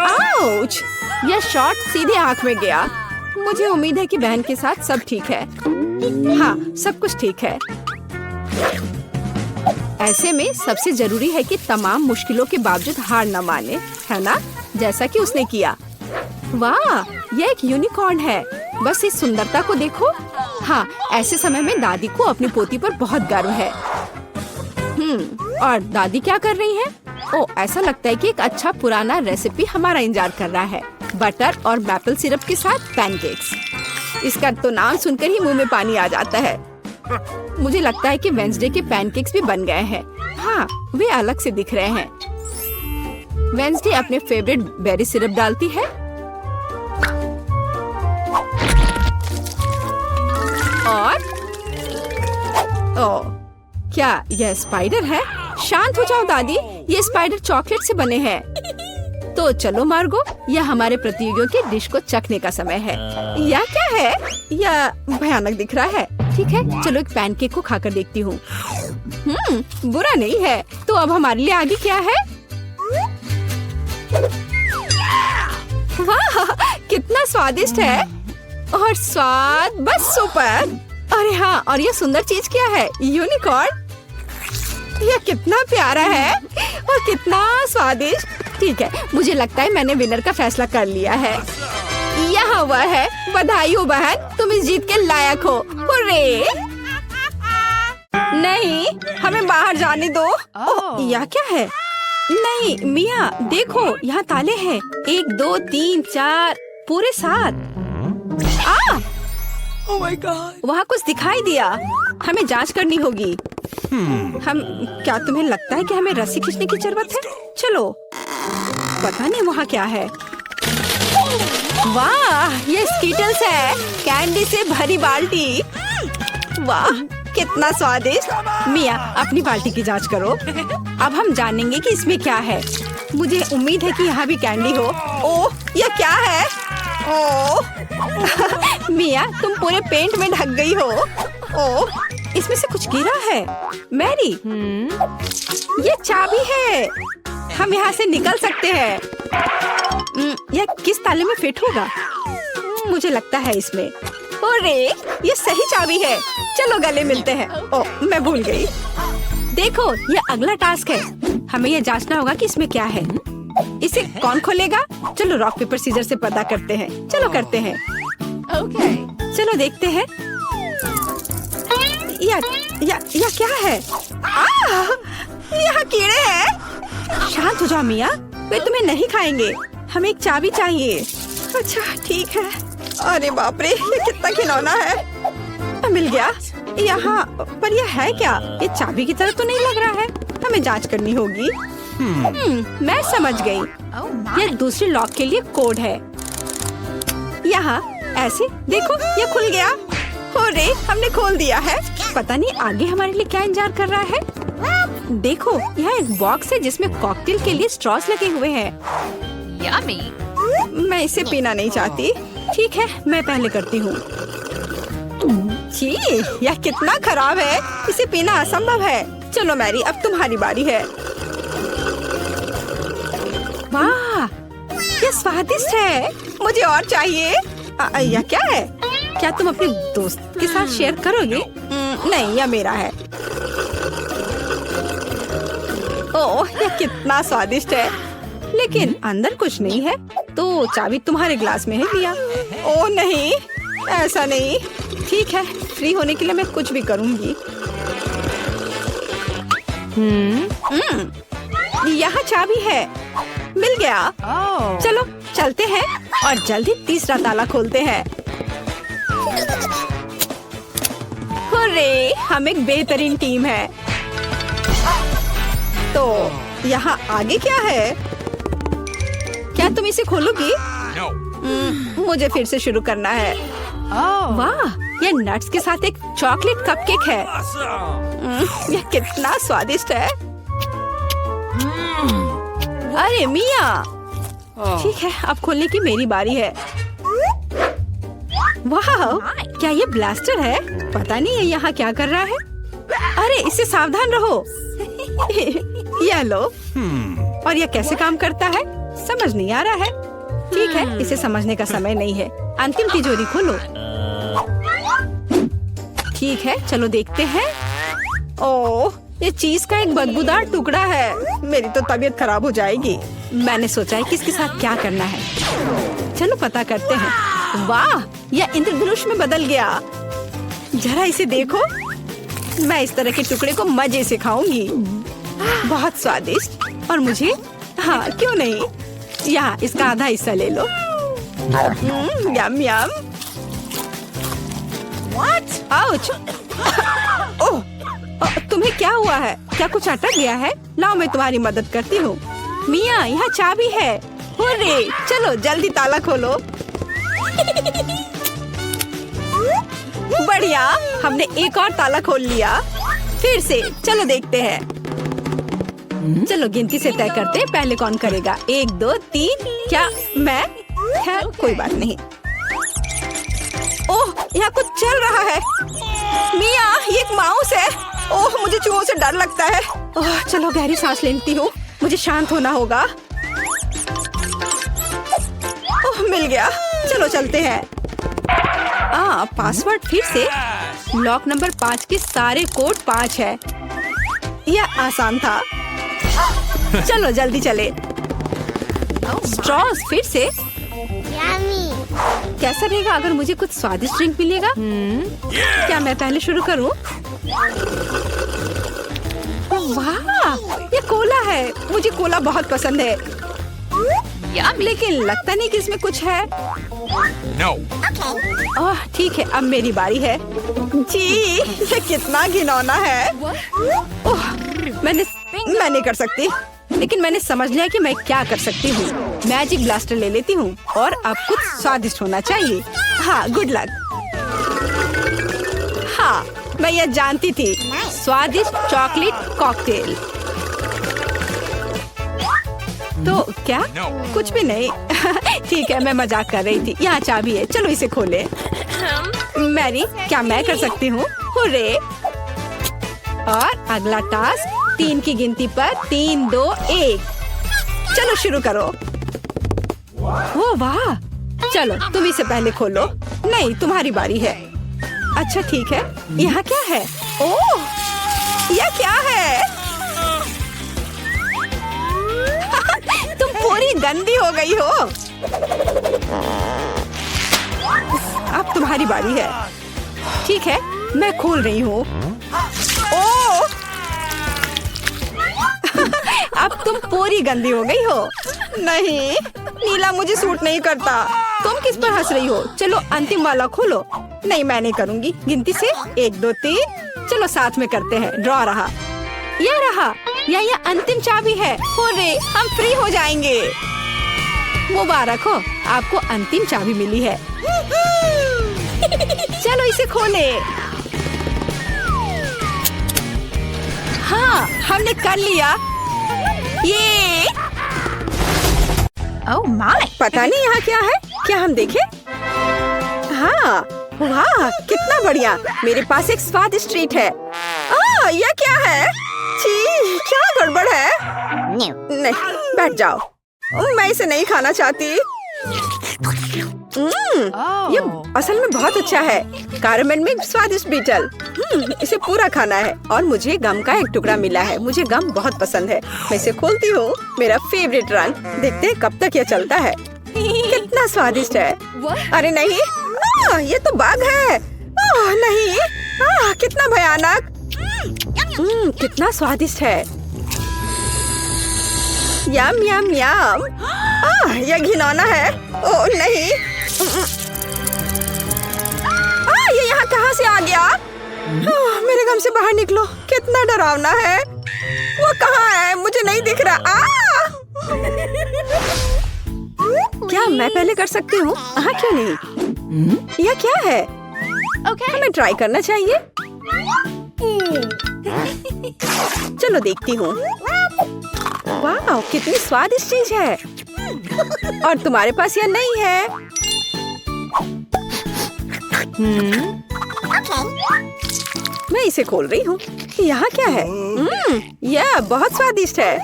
आउच! यह शॉट सीधे आँख में गया। मुझे उम्मीद है कि बहन के साथ सब ठीक है। हाँ, सब कुछ ठीक है। ऐसे में सबसे जरूरी है कि तमाम मुश्किलों के बावजूद हार न माने, है ना? जैसा कि उसने किया। वाह, ये एक यूनिकॉर्न है। बस इस सुंदरता को देखो। हाँ, ऐसे समय में दादी को अपनी पोती पर बहुत गर्व है। और दादी क्या कर रही है? ओह, ऐसा लगता है कि एक अच्छा पुराना रेसिपी हमारा इंतजार कर रहा है। बटर और मैपल सिरप के साथ पैनकेक्स। इसका तो नाम सुनकर ही मुंह में पानी आ जाता है। मुझे लगता है कि वेंसडे के पैनकेक्स भी बन गए हैं। हाँ, वे अलग से दिख रहे हैं। वेंसडे अपने फेवरेट बेरी सिरप डालती है और ओह, क्या यह स्पाइडर है? शांत हो जाओ दादी, ये स्पाइडर चॉकलेट से बने हैं। तो चलो मार्गो, यह हमारे प्रतियोगियों की डिश को चखने का समय है। यह क्या है? यह भयानक दिख रहा है। ठीक है, चलो एक पैनकेक को खाकर देखती हूँ। बुरा नहीं है। तो अब हमारे लिए आगे क्या है? वाह, कितना स्वादिष्ट है। और स्वाद बस सुपर। अरे हाँ, और ये सुंदर चीज क्या है? यूनिकॉर्न। यह कितना प्यारा है और कितना स्वादिष्ट। ठीक है, मुझे लगता है मैंने विनर का फैसला कर लिया है। यहाँ हुआ है। बधाई हो बहन, तुम इस जीत के लायक हो। हुर्रे! नहीं, हमें बाहर जाने दो। ओह, यह क्या है? नहीं मिया, देखो यहाँ ताले हैं। 1 2 3 4 पूरे 7। Oh my God! वहाँ कुछ दिखाई दिया। हमें जांच करनी होगी। क्या तुम्हें लगता है कि हमें रस्सी खींचने की जरूरत है? चलो, पता नहीं वहाँ क्या है। वाह, ये स्कीटल्स है। कैंडी से भरी बाल्टी। वाह, कितना स्वादिष्ट। मिया, अपनी बाल्टी की जांच करो। अब हम जानेंगे कि इसमें क्या है। मुझे उम्मीद है कि यहाँ भी कैंडी हो। ओह, यह क्या है? ओह मिया, तुम पूरे पेंट में ढक गई हो। ओह, इसमें से कुछ गिरा है। मैरी, ये चाबी है। हम यहाँ से निकल सकते हैं। यह किस ताले में फिट होगा? मुझे लगता है इसमें। अरे, ये सही चाबी है। चलो गले मिलते हैं। ओह, मैं भूल गई। देखो, ये अगला टास्क है। हमें यह जांचना होगा कि इसमें क्या है। इसे कौन खोलेगा? चलो रॉक पेपर सीजर से पता करते हैं। चलो करते हैं। Okay. चलो देखते हैं। या क्या है? यहाँ कीड़े हैं। शांत हो जाओ मिया, वे तुम्हें नहीं खाएंगे। हमें एक चाबी चाहिए। अच्छा ठीक है। अरे बाप रे, ये कितना खिलौना है। मिल गया। यहाँ पर यह है क्या? ये चाबी की तरह तो नहीं लग रहा है। हमें जांच करनी होगी। मैं समझ गई। ये दूसरे लॉक के लिए कोड है। यहाँ ऐसे देखो, ये खुल गया। अरे, हमने खोल दिया है। पता नहीं आगे हमारे लिए क्या इंतजार कर रहा है। देखो, यहाँ एक बॉक्स है जिसमें कॉकटेल के लिए स्ट्रॉस लगे हुए हैं। Yummy! मैं इसे पीना नहीं चाहती। ठीक है, मैं पहले करती हूँ। छी, यह कितना खराब है। इसे पीना असंभव है। चलो मैरी, अब तुम्हारी बारी है। वाह, यह स्वादिष्ट है। मुझे और चाहिए। यह क्या है? क्या तुम अपने दोस्त के साथ शेयर करोगे? नहीं, यह मेरा है। ओह, यह कितना स्वादिष्ट है। लेकिन अंदर कुछ नहीं है। तो चाबी तुम्हारे ग्लास में है मिया। ओह नहीं, ऐसा नहीं। ठीक है, फ्री होने के लिए मैं कुछ भी करूँगी। यहाँ चाबी है। मिल गया। Oh. चलो चलते हैं और जल्दी तीसरा ताला खोलते हैं। हुर्रे, हम एक बेहतरीन टीम है। तो यहाँ आगे क्या है? क्या तुम इसे खोलोगी? मुझे फिर से शुरू करना है। Oh. वाह, यह नट्स के साथ एक चॉकलेट कपकेक है। यह कितना स्वादिष्ट है। अरे मिया, ठीक है, अब खोलने की मेरी बारी है। वाह, क्या ये ब्लास्टर है? पता नहीं है यहाँ क्या कर रहा है। अरे, इससे सावधान रहो। यह लो। और यह कैसे काम करता है? समझ नहीं आ रहा है। ठीक है, इसे समझने का समय नहीं है। अंतिम तिजोरी खोलो। ठीक है, चलो देखते हैं। ओह, ये चीज का एक बदबूदार टुकड़ा है। मेरी तो तबीयत खराब हो जाएगी। मैंने सोचा है कि इसके साथ क्या करना है। चलो पता करते हैं। वाह, यह इंद्रधनुष में बदल गया। जरा इसे देखो। मैं इस तरह के टुकड़े को मजे से खाऊंगी। बहुत स्वादिष्ट। और मुझे, हाँ क्यों नहीं, यहाँ इसका आधा हिस्सा ले लो। यम यम। आउच। ओह, तुम्हें क्या हुआ है? क्या कुछ अटक गया है? लाओ मैं तुम्हारी मदद करती हूँ। मिया, यहाँ चाबी है। हुर्रे, चलो जल्दी ताला खोलो। बढ़िया, हमने एक और ताला खोल लिया। फिर से, चलो देखते हैं। चलो गिनती से तय करते हैं, पहले कौन करेगा। 1 2 3। क्या मैं? खैर कोई बात नहीं। ओह, यहाँ कुछ चल रहा है। मिया, ये एक माउस है। ओह, मुझे चूहों से डर लगता है। ओह, चलो गहरी सांस लेती हूँ। मुझे शांत होना होगा। ओह, मिल गया। चलो चलते हैं। पासवर्ड फिर से। लॉक नंबर 5 के सारे कोड 5 है। यह आसान था। चलो जल्दी चले। स्ट्रॉस फिर से। कैसा रहेगा अगर मुझे कुछ स्वादिष्ट ड्रिंक मिलेगा? क्या मैं पहले शुरू करूं? वाह, ये कोला है। मुझे कोला बहुत पसंद है। लेकिन लगता नहीं कि इसमें कुछ है। ओह, ठीक है, अब मेरी बारी है। जी, ये कितना घिनौना है। ओह, मैं नहीं कर सकती। लेकिन मैंने समझ लिया कि मैं क्या कर सकती हूँ। मैजिक ब्लास्टर ले लेती हूँ और अब कुछ स्वादिष्ट होना चाहिए। हाँ, गुड लक। हाँ, मैं यह जानती थी। स्वादिष्ट चॉकलेट कॉकटेल। तो क्या? कुछ भी नहीं। ठीक है, मैं मजाक कर रही थी। यहाँ चाबी है, चलो इसे खोले। मैरी, क्या मैं कर सकती हूँ? हुर्रे! और अगला टास्क 3 की गिनती पर 3 2 1। चलो शुरू करो। ओह वाह! चलो तुम इसे पहले खोलो। नहीं, तुम्हारी बारी है। अच्छा ठीक है। यहाँ क्या है? ओह, यह क्या है? तुम पूरी गंदी हो गई हो। अब तुम्हारी बारी है। ठीक है, मैं खोल रही हूँ। ओह! अब तुम पूरी गंदी हो गई हो। नहीं, नीला मुझे सूट नहीं करता। तुम किस पर हंस रही हो? चलो अंतिम वाला खोलो। नहीं, मैं नहीं करूँगी। गिनती से 1 2 3। चलो साथ में करते हैं। ड्रॉ रहा। यह रहा। यह अंतिम चाबी है। हुर्रे, हम फ्री हो जाएंगे। मुबारक हो, आपको अंतिम चाबी मिली है। चलो इसे खोले। हाँ, हमने कर लिया। ये Oh my! पता नहीं यहाँ क्या है। क्या हम देखें? हाँ, वाह, कितना बढ़िया। मेरे पास एक स्वादिष्ट ट्रीट है। यह क्या है? छी, क्या गड़बड़ है? नहीं, बैठ जाओ। मैं इसे नहीं खाना चाहती। ये असल में बहुत अच्छा है। कैरमेल में स्वादिष्ट बीटल। इसे पूरा खाना है। और मुझे गम का एक टुकड़ा मिला है। मुझे गम बहुत पसंद है। मैं इसे खोलती हूँ। मेरा फेवरेट रंग। देखते हैं कब तक यह चलता है। कितना स्वादिष्ट है। अरे नहीं, ये तो बाघ है। नहीं, कितना भयानक। कितना स्वादिष्ट है। यम यम यम। यह घिनौना है। ओह नहीं। ये यहाँ कहाँ से आ गया? मेरे गम से बाहर निकलो। कितना डरावना है। वो कहाँ है? मुझे नहीं दिख रहा। क्या मैं पहले कर सकती हूँ? हाँ, क्यों नहीं? यह क्या है? हमें ट्राई करना चाहिए। चलो देखती हूँ। वाह, कितनी स्वादिष्ट चीज है। और तुम्हारे पास यह नहीं है। मैं इसे खोल रही हूँ। यहाँ क्या है? यह बहुत स्वादिष्ट है।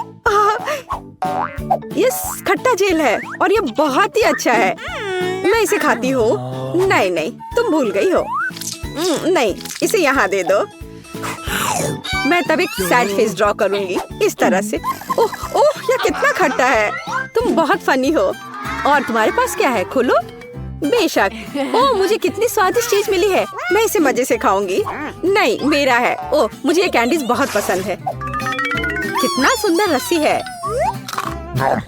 ये खट्टा जेल है और ये बहुत ही अच्छा है। मैं इसे खाती हूँ। नहीं नहीं, तुम भूल गई हो। नहीं, इसे यहाँ दे दो। मैं तब एक सैड फेस ड्रॉ करूंगी इस तरह से। ओह ओह, यह कितना खट्टा है। तुम बहुत फनी हो। और तुम्हारे पास क्या है? खोलो। बेशक। ओह, मुझे कितनी स्वादिष्ट चीज मिली है। मैं इसे मजे से खाऊंगी। नहीं, मेरा है। ओह, मुझे ये कैंडीज बहुत पसंद है। कितना सुंदर रस्सी है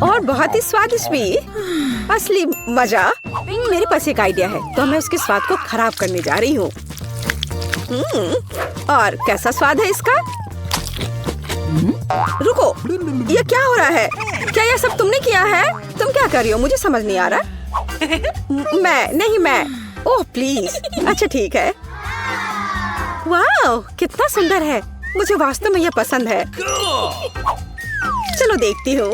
और बहुत ही स्वादिष्ट भी। असली मजा। मेरे पास एक आइडिया है, तो मैं उसके स्वाद को खराब करने जा रही हूँ। और कैसा स्वाद है इसका? रुको, ये क्या हो रहा है? क्या यह सब तुमने किया है? तुम क्या कर रही हो? मुझे समझ नहीं आ रहा। मैं। Oh please. अच्छा ठीक है। वाह, कितना सुंदर है। मुझे वास्तव में यह पसंद है। चलो देखती हूँ।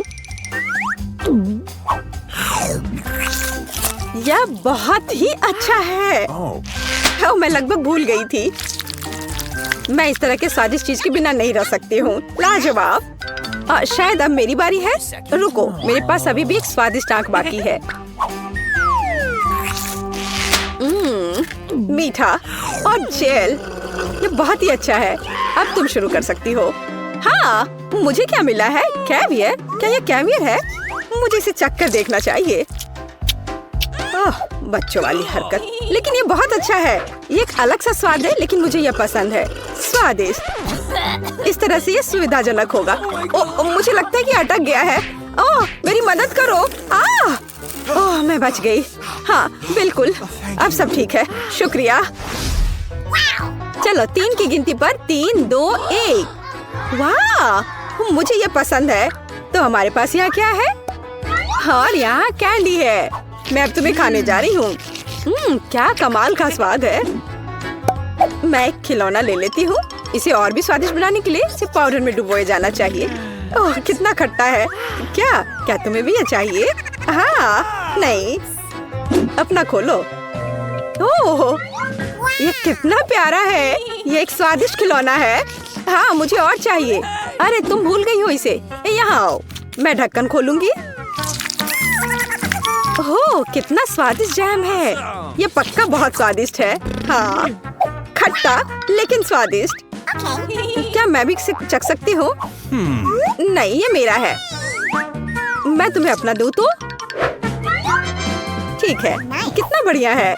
यह बहुत ही अच्छा है। ओह, मैं लगभग भूल गई थी। मैं इस तरह के स्वादिष्ट चीज के बिना नहीं रह सकती हूँ। लाजवाब। शायद अब मेरी बारी है। रुको, मेरे पास अभी भी एक स्वादिष्ट आंख बाकी है। मीठा और जेल, ये बहुत ही अच्छा है। अब तुम शुरू कर सकती हो। हाँ, मुझे क्या मिला है? कैवियर? क्या ये कैवियर है? मुझे इसे चखकर देखना चाहिए। ओह, बच्चों वाली हरकत। लेकिन ये बहुत अच्छा है। ये एक अलग सा स्वाद है, लेकिन मुझे ये पसंद है। स्वादिष्ट। इस तरह से ये सुविधाजनक होगा। ओह, मुझे लगता है कि अटक गया है। ओह, मेरी मदद करो। ओह, मैं बच गई। हाँ बिल्कुल, अब सब ठीक है। शुक्रिया। चलो 3 की गिनती पर 3, 2, 1। वाह, मुझे ये पसंद है। तो हमारे पास यहाँ क्या है? और यहाँ कैंडी है। मैं अब तुम्हें खाने जा रही हूँ। क्या कमाल का स्वाद है। मैं एक खिलौना ले लेती हूँ। इसे और भी स्वादिष्ट बनाने के लिए इसे पाउडर में डुबोया जाना चाहिए। ओह, कितना खट्टा है। क्या तुम्हें भी ये चाहिए? हाँ, नहीं। अपना खोलो। ओह, ये कितना प्यारा है। ये एक स्वादिष्ट खिलौना है। हाँ, मुझे और चाहिए। अरे तुम भूल गई हो इसे। यहाँ आओ, मैं ढक्कन खोलूंगी। ओह, कितना स्वादिष्ट जैम है। ये पक्का बहुत स्वादिष्ट है। हाँ, खट्टा लेकिन स्वादिष्ट। क्या मैं भी इसे चख सकती हूँ? नहीं, ये मेरा है। मैं तुम्हें अपना दूँ तो? ठीक है, कितना बढ़िया है।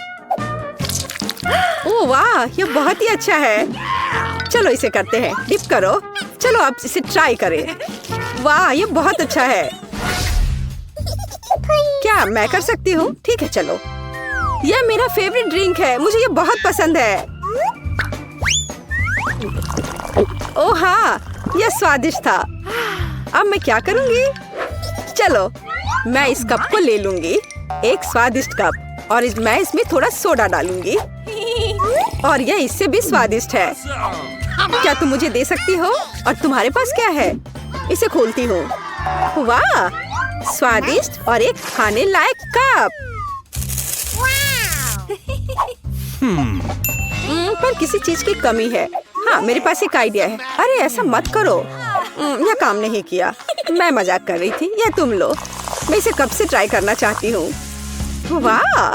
ओह वाह, ये बहुत ही अच्छा है। चलो इसे करते हैं। डिप करो। चलो अब इसे ट्राई करें। वाह, ये बहुत अच्छा है। क्या मैं कर सकती हूँ? ठीक है, चलो। यह मेरा फेवरेट ड्रिंक है। मुझे ये बहुत पसंद है। ओह हाँ, यह स्वादिष्ट था। अब मैं क्या करूँगी? चलो, मैं इस कप को ले लूंगी। एक स्वादिष्ट कप। और मैं इसमें थोड़ा सोडा डालूंगी। और यह इससे भी स्वादिष्ट है। क्या तुम मुझे दे सकती हो? और तुम्हारे पास क्या है? इसे खोलती हूँ। वाह, स्वादिष्ट और एक खाने लायक कप। पर किसी चीज की कमी है। हाँ, मेरे पास एक आइडिया है। अरे ऐसा मत करो। यह काम नहीं किया। मैं मजाक कर रही थी। यह तुम लो। मैं इसे कब से ट्राई करना चाहती हूँ। वाह,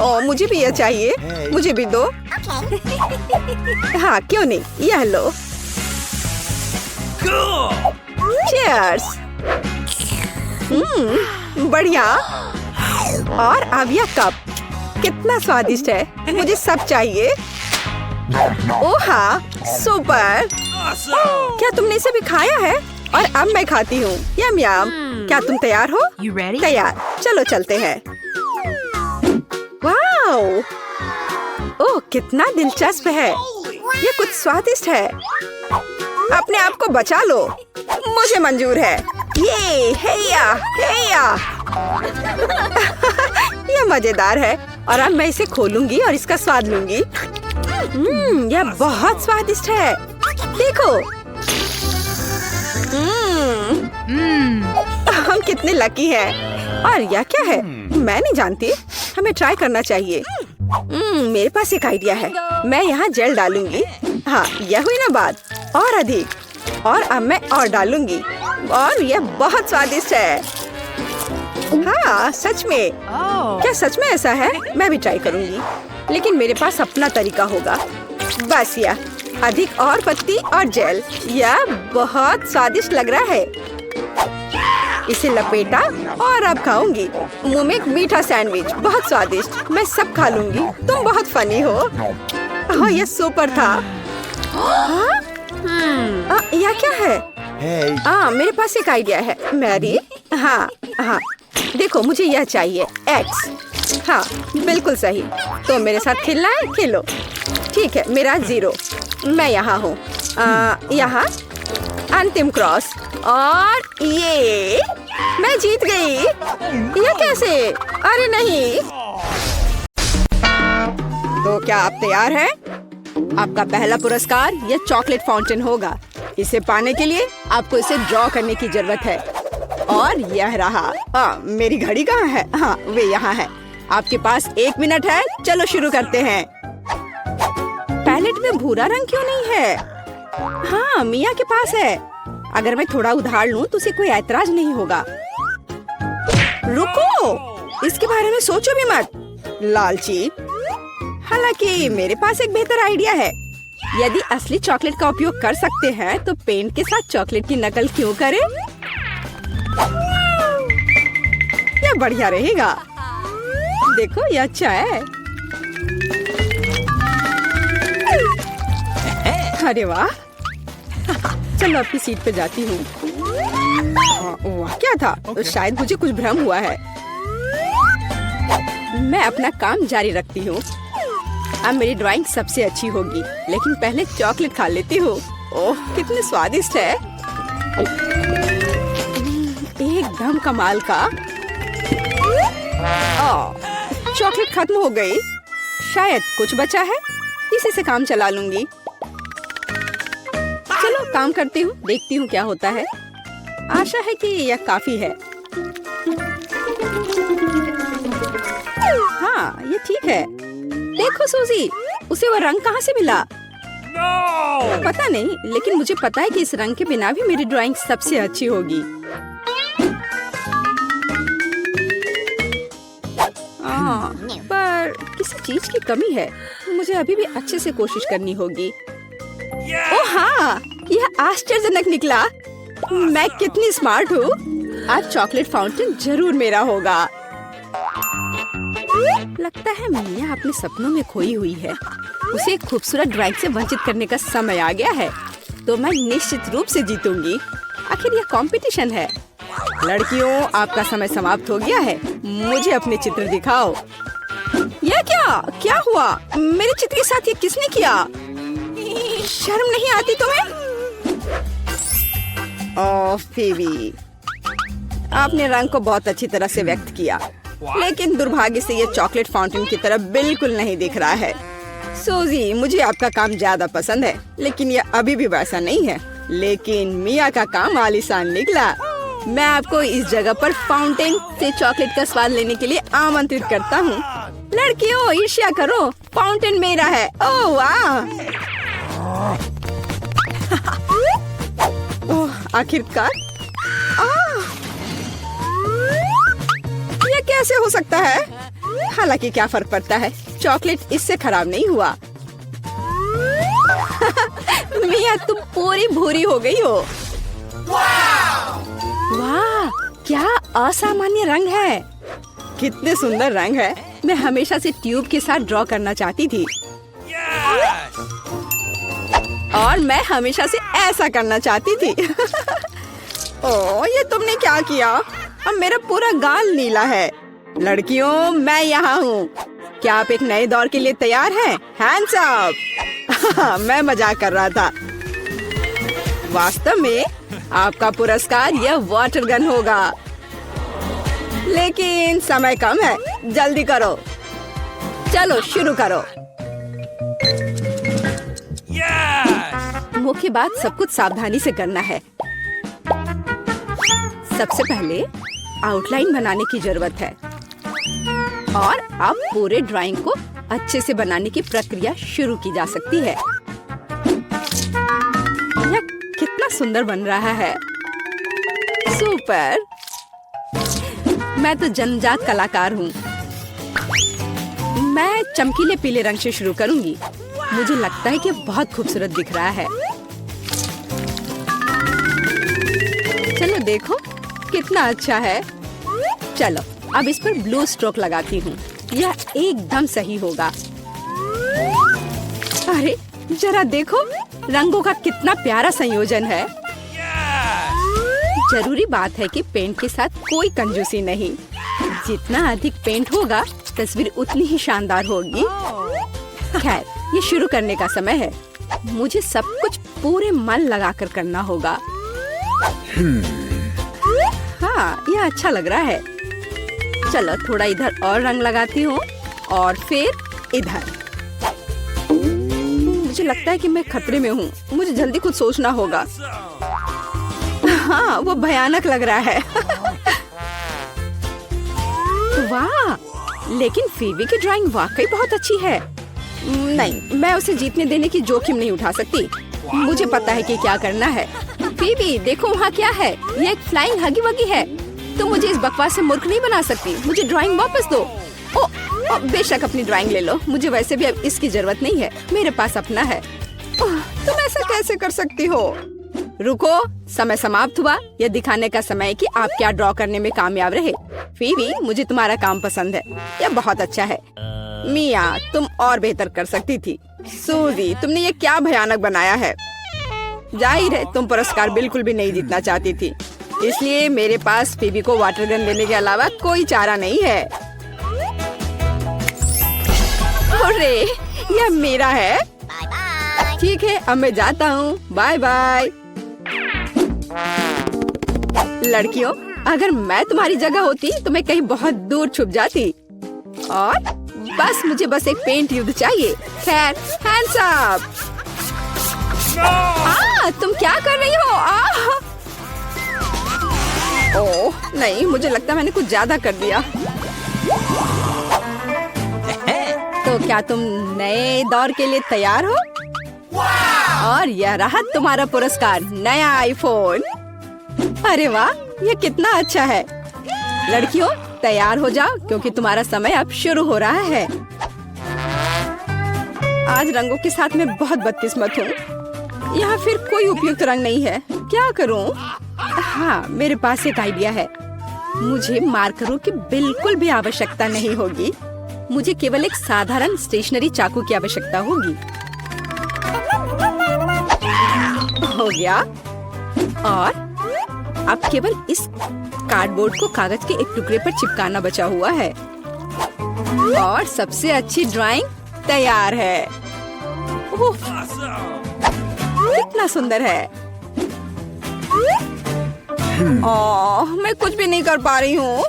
ओह मुझे भी यह चाहिए। मुझे भी दो। हाँ, क्यों नहीं, यह लो। चीयर्स। बढ़िया। और अब यह कप कितना स्वादिष्ट है। मुझे सब चाहिए। ओह हाँ, सुपर। क्या तुमने इसे भी खाया है? और अब मैं खाती हूँ। यम यम। क्या तुम तैयार हो? You ready? तैयार। चलो चलते हैं। वाओ, ओह कितना दिलचस्प है। ये कुछ स्वादिष्ट है। अपने आप को बचा लो। मुझे मंजूर है। ये हेया हेया। ये मजेदार है। और अब मैं इसे खोलूंगी और इसका स्वाद लूंगी। यह बहुत स्वादिष्ट है। देखो। हम कितने लकी हैं। और यह क्या है? मैं नहीं जानती। हमें ट्राई करना चाहिए। मेरे पास एक आइडिया है। मैं यहाँ जेल डालूंगी। हाँ, यह हुई ना बात। और अधिक। और अब मैं और डालूंगी। और यह बहुत स्वादिष्ट है। हाँ, सच में। क्या सच में ऐसा है? मैं भी ट्राई करूंगी, लेकिन मेरे पास अपना तरीका होगा। बस यह अधिक और पत्ती और जेल। यह बहुत स्वादिष्ट लग रहा है। इसे लपेटा और अब खाऊंगी। मुंह में एक मीठा सैंडविच, बहुत स्वादिष्ट। मैं सब खा लूंगी। तुम बहुत फनी हो। हाँ, यह सुपर था। हाँ? यह क्या है? मेरे पास एक आइडिया है मैरी। हाँ हाँ, देखो मुझे यह चाहिए X। हाँ, बिल्कुल सही। तो मेरे साथ खेलना है? खेलो। ठीक है, मेरा 0। मैं यहाँ हूँ। यहाँ अंतिम क्रॉस। और ये मैं जीत गई। यह कैसे? अरे नहीं। तो क्या आप तैयार हैं? आपका पहला पुरस्कार यह चॉकलेट फाउंटेन होगा। इसे पाने के लिए आपको इसे ड्रॉ करने की जरूरत है। और यह रहा। मेरी घड़ी कहाँ है? हाँ, वे यहाँ है। आपके पास 1 मिनट है। चलो शुरू करते हैं। पैलेट में भूरा रंग क्यों नहीं है? हाँ, मिया के पास है। अगर मैं थोड़ा उधार लूं तो उसे कोई ऐतराज नहीं होगा। रुको, इसके बारे में सोचो भी मत, लालची। हालांकि मेरे पास एक बेहतर आइडिया है। यदि असली चॉकलेट का उपयोग कर सकते हैं तो पेंट के साथ चॉकलेट की नकल क्यों करें? यह बढ़िया रहेगा। देखो, यह अच्छा है। अरे वाह। चलो अपनी सीट पे जाती हूँ। वाह, क्या था? तो शायद मुझे कुछ भ्रम हुआ है। मैं अपना काम जारी रखती हूँ। अब मेरी ड्राइंग सबसे अच्छी होगी, लेकिन पहले चॉकलेट खा लेती हूँ। ओह, कितने स्वादिष्ट है। एकदम कमाल का। चॉकलेट खत्म हो गई। शायद कुछ बचा है। इसी से काम चला लूंगी। चलो काम करती हूँ, देखती हूँ क्या होता है। आशा है कि यह काफी है। हाँ, ये ठीक है। देखो सूजी, उसे वो रंग कहाँ से मिला? पता नहीं, लेकिन मुझे पता है कि इस रंग के बिना भी मेरी ड्राइंग सबसे अच्छी होगी। पर किसी चीज की कमी है। मुझे अभी भी अच्छे से कोशिश करनी होगी। ओह हाँ, यह आश्चर्यजनक निकला। मैं कितनी स्मार्ट हूँ। आज चॉकलेट फाउंटेन जरूर मेरा होगा। लगता है मिया अपने सपनों में खोई हुई है। उसे एक खूबसूरत ड्राइंग से वंचित करने का समय आ गया है। तो मैं निश्चित रूप से जीतूंगी। आखिर यह कंपटीशन है। लड़कियों, आपका समय समाप्त हो गया है। मुझे अपने चित्र दिखाओ। यह क्या हुआ? मेरे चित्र के साथ ये किसने किया? शर्म नहीं आती तुम्हें? ओह फीबी, आपने रंग को बहुत अच्छी तरह से व्यक्त किया, लेकिन दुर्भाग्य से ये चॉकलेट फाउंटेन की तरह बिल्कुल नहीं दिख रहा है। सूजी, मुझे आपका काम ज्यादा पसंद है, लेकिन ये अभी भी वैसा नहीं है। लेकिन मिया का काम आलीशान निकला। मैं आपको इस जगह पर फाउंटेन से चॉकलेट का स्वाद लेने के लिए आमंत्रित करता हूँ। लड़कियों, ईर्ष्या करो, फाउंटेन मेरा है। ओह वाह। ओह, आखिरकार। ये कैसे हो सकता है? हालांकि क्या फर्क पड़ता है, चॉकलेट इससे खराब नहीं हुआ। मिया, तुम पूरी भूरी हो गई हो। वाह, क्या असामान्य रंग है। कितने सुंदर रंग है। मैं हमेशा से ट्यूब के साथ ड्रॉ करना चाहती थी। और मैं हमेशा से ऐसा करना चाहती थी। ओह, ये तुमने क्या किया? अब मेरा पूरा गाल नीला है। लड़कियों, मैं यहाँ हूँ। क्या आप एक नए दौर के लिए तैयार हैं? Hands up. मैं मजाक कर रहा था। वास्तव में आपका पुरस्कार यह वाटर गन होगा। लेकिन समय कम है, जल्दी करो। चलो शुरू करो। मुख्य बात सब कुछ सावधानी से करना है। सबसे पहले आउटलाइन बनाने की जरूरत है। और अब पूरे ड्राइंग को अच्छे से बनाने की प्रक्रिया शुरू की जा सकती है। यह कितना सुंदर बन रहा है। सुपर। मैं तो जन्मजात कलाकार हूँ। मैं चमकीले पीले रंग से शुरू करूंगी। मुझे लगता है कि बहुत खूबसूरत दिख रहा है। चलो देखो कितना अच्छा है। चलो अब इस पर ब्लू स्ट्रोक लगाती हूँ। यह एकदम सही होगा। अरे जरा देखो, रंगों का कितना प्यारा संयोजन है। जरूरी बात है कि पेंट के साथ कोई कंजूसी नहीं। जितना अधिक पेंट होगा तस्वीर उतनी ही शानदार होगी। खैर, ये शुरू करने का समय है। मुझे सब कुछ पूरे मन लगाकर करना होगा। हाँ, यह अच्छा लग रहा है। चलो थोड़ा इधर और रंग लगाती हूँ और फिर इधर। मुझे लगता है कि मैं खतरे में हूँ। मुझे जल्दी कुछ सोचना होगा। हाँ, वो भयानक लग रहा है। वाह, लेकिन फीवी की ड्राइंग वाकई बहुत अच्छी है। नहीं, मैं उसे जीतने देने की जोखिम नहीं उठा सकती। मुझे पता है कि क्या करना है। फीवी, देखो वहाँ क्या है। ये एक फ्लाइंग हगी वगी है। तुम मुझे इस बकवास से मूर्ख नहीं बना सकती। मुझे ड्राइंग वापस दो। ओ, बेशक अपनी ड्राइंग ले लो। मुझे वैसे भी अब इसकी जरूरत नहीं है। मेरे पास अपना है। तुम ऐसा कैसे कर सकती हो? रुको, समय समाप्त हुआ। यह दिखाने का समय है कि आप क्या ड्रॉ करने में कामयाब रहे। फीवी, मुझे तुम्हारा काम पसंद है। यह बहुत अच्छा है। मिया, तुम और बेहतर कर सकती थी। सूजी, तुमने ये क्या भयानक बनाया है। जाहिर है तुम पुरस्कार बिल्कुल भी नहीं जीतना चाहती थी, इसलिए मेरे पास फीवी को वाटर गन देने के अलावा कोई चारा नहीं है। अरे, यह मेरा है। ठीक है, अब मैं जाता हूँ। Bye bye. लड़कियों, अगर मैं तुम्हारी जगह होती तो मैं कहीं बहुत दूर छुप जाती और मुझे बस एक पेंट युद्ध चाहिए। खैर, हैंड्स अप। तुम क्या कर रही हो? ओह नहीं, मुझे लगता है मैंने कुछ ज्यादा कर दिया। तो क्या तुम नए दौर के लिए तैयार हो? और यह रहा तुम्हारा पुरस्कार, नया आईफोन। अरे वाह, ये कितना अच्छा है। लड़कियों, तैयार हो जाओ क्योंकि तुम्हारा समय अब शुरू हो रहा है। आज रंगों के साथ मैं बहुत बदकिस्मत हूँ। यहाँ फिर कोई उपयुक्त रंग नहीं है। क्या करूँ? हाँ, मेरे पास एक आइडिया है। मुझे मार्करों की बिल्कुल भी आवश्यकता नहीं होगी। मुझे केवल एक साधारण स्टेशनरी चाकू की आवश्यकता होगी। हो गया। और अब केवल इस कार्डबोर्ड को कागज के एक टुकड़े पर चिपकाना बचा हुआ है और सबसे अच्छी ड्राइंग तैयार है। ओह, कितना सुंदर है। ओह, मैं कुछ भी नहीं कर पा रही हूँ।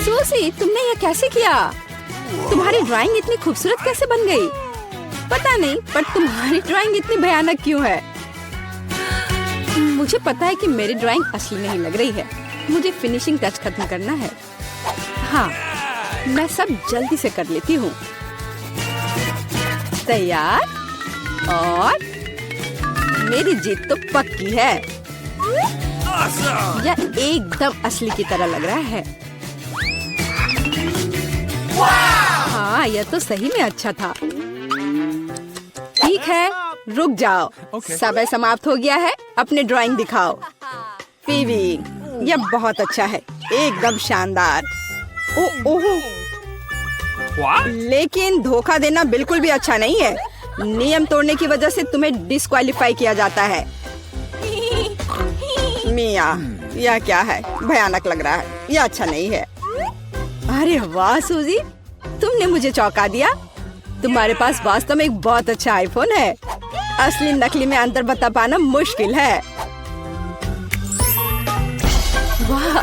सूसी, तुमने ये कैसे किया? तुम्हारी ड्राइंग इतनी खूबसूरत कैसे बन गई? पता नहीं, पर तुम्हारी ड्राइंग इतनी भयानक क्यों है? मुझे पता है कि मेरी ड्राइंग असली नहीं लग रही है। मुझे फिनिशिंग टच खत्म करना है। हाँ, मैं सब जल्दी से कर लेती हूँ। तैयार? और मेरी जीत तो पक्की है। यह एकदम असली की तरह लग रहा है। हाँ, यह तो सही में अच्छा था। ठीक है, रुक जाओ। समय समाप्त हो गया है। अपने ड्राइंग दिखाओ। फीवी, यह बहुत अच्छा है, एकदम शानदार। ओह, लेकिन धोखा देना बिल्कुल भी अच्छा नहीं है। नियम तोड़ने की वजह से तुम्हें डिस्क्वालीफाई किया जाता है। मिया, यह क्या है? भयानक लग रहा है। यह अच्छा नहीं है। अरे वाह सूजी, तुमने मुझे चौंका दिया। तुम्हारे पास वास्तव में एक बहुत अच्छा आईफोन है। असली नकली में अंतर बता पाना मुश्किल है। वाह,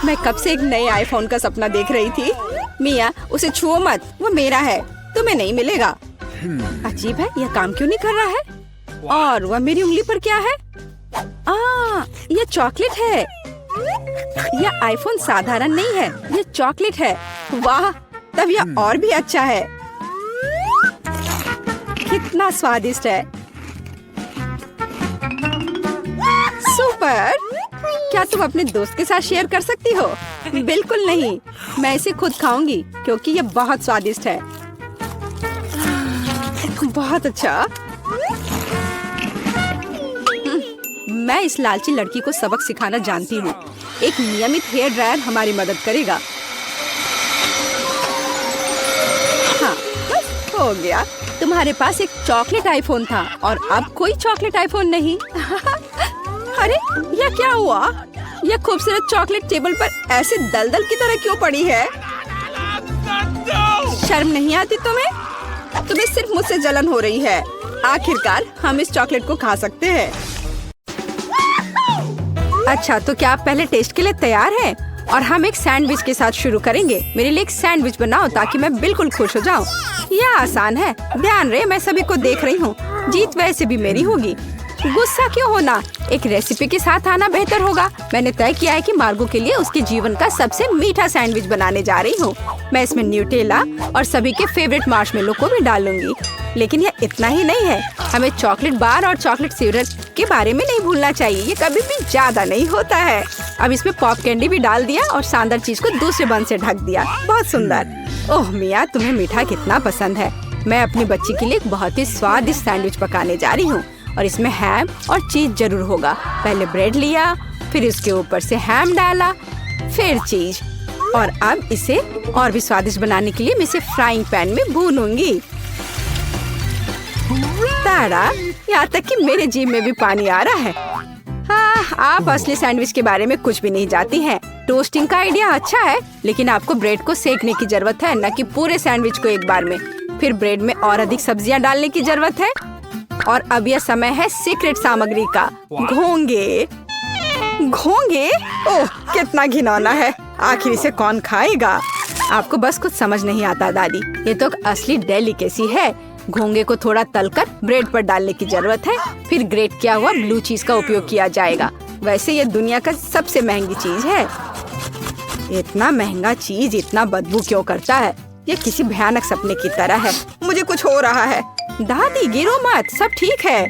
मैं कब से एक नए आईफोन का सपना देख रही थी। मिया, उसे छुओ मत, वो मेरा है, तुम्हें नहीं मिलेगा। अजीब है, यह काम क्यों नहीं कर रहा है? और वह मेरी उंगली पर क्या है? यह चॉकलेट है। यह आईफोन साधारण नहीं है, ये चॉकलेट है। वाह, तब यह और भी अच्छा है। कितना स्वादिष्ट है। सुपर। क्या तुम अपने दोस्त के साथ शेयर कर सकती हो? बिल्कुल नहीं, मैं इसे खुद खाऊंगी क्योंकि यह बहुत स्वादिष्ट है। बहुत अच्छा। मैं इस लालची लड़की को सबक सिखाना जानती हूँ। एक नियमित हेयर ड्रायर हमारी मदद करेगा। हाँ, बस हो गया। तुम्हारे पास एक चॉकलेट आईफोन था और अब कोई चॉकलेट आईफोन नहीं। अरे, यह क्या हुआ? यह खूबसूरत चॉकलेट टेबल पर ऐसे दलदल की तरह क्यों पड़ी है? शर्म नहीं आती तुम्हें? तुम्हें सिर्फ मुझसे जलन हो रही है। आखिरकार हम इस चॉकलेट को खा सकते हैं। अच्छा, तो क्या आप पहले टेस्ट के लिए तैयार हैं? और हम एक सैंडविच के साथ शुरू करेंगे। मेरे लिए एक सैंडविच बनाओ ताकि मैं बिल्कुल खुश हो जाऊं। यह आसान है। ध्यान रहे, मैं सभी को देख रही हूँ। जीत वैसे भी मेरी होगी। गुस्सा क्यों होना? एक रेसिपी के साथ आना बेहतर होगा। मैंने तय किया है कि मार्गो के लिए उसके जीवन का सबसे मीठा सैंडविच बनाने जा रही हूँ। मैं इसमें न्यूटेला और सभी के फेवरेट मार्शमेलो को भी डालूंगी। लेकिन यह इतना ही नहीं है, हमें चॉकलेट बार और चॉकलेट सिरप के बारे में नहीं भूलना चाहिए। ये कभी भी ज्यादा नहीं होता है। अब इसमें पॉप कैंडी भी डाल दिया और शानदार चीज को दूसरे बन से ढक दिया। बहुत सुंदर। ओह मिया, तुम्हें मीठा कितना पसंद है। मैं अपनी बच्ची के लिए एक बहुत ही स्वादिष्ट सैंडविच पकाने जा रही हूँ और इसमें हैम और चीज जरूर होगा। पहले ब्रेड लिया, फिर इसके ऊपर से हैम डाला, फिर चीज, और अब इसे और भी स्वादिष्ट बनाने के लिए मैं इसे फ्राइंग पैन में भूनूंगी। तारा, यहाँ तक कि मेरे जीभ में भी पानी आ रहा है। हाँ, आप असली सैंडविच के बारे में कुछ भी नहीं जानती हैं। टोस्टिंग का आइडिया अच्छा है, लेकिन आपको ब्रेड को सेकने की जरूरत है, न कि पूरे सैंडविच को एक बार में। फिर ब्रेड में और अधिक सब्जियां डालने की जरूरत है। और अब यह समय है सीक्रेट सामग्री का, घोंगे। घोंगे? ओह, कितना घिनौना है। आखिर इसे कौन खाएगा? आपको बस कुछ समझ नहीं आता दादी, ये तो असली डेलिकेसी है। घोंगे को थोड़ा तलकर ब्रेड पर डालने की जरूरत है। फिर ग्रेट किया हुआ ब्लू चीज का उपयोग किया जाएगा। वैसे ये दुनिया का सबसे महंगी चीज है। इतना महंगा चीज इतना बदबू क्यों करता है? ये किसी भयानक सपने की तरह है। मुझे कुछ हो रहा है। दादी, गिरो मत, सब ठीक है।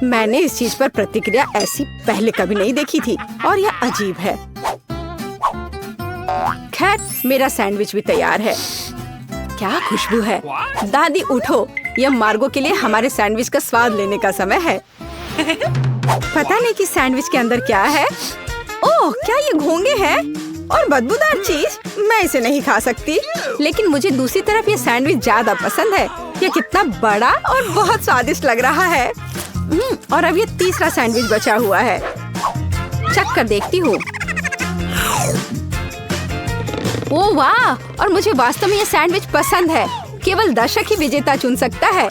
मैंने इस चीज पर प्रतिक्रिया ऐसी पहले कभी नहीं देखी थी और यह अजीब है। खैर, मेरा सैंडविच भी तैयार है। क्या खुशबू है। दादी उठो, यह मार्गो के लिए हमारे सैंडविच का स्वाद लेने का समय है। पता नहीं कि सैंडविच के अंदर क्या है। ओह, क्या ये घोंगे हैं? और बदबूदार चीज, मैं इसे नहीं खा सकती। लेकिन मुझे दूसरी तरफ ये सैंडविच ज्यादा पसंद है। ये कितना बड़ा और बहुत स्वादिष्ट लग रहा है। और अब ये तीसरा सैंडविच बचा हुआ है। चख कर देखती हूँ। ओह वाह, और मुझे वास्तव में ये सैंडविच पसंद है। केवल दर्शक ही विजेता चुन सकता है।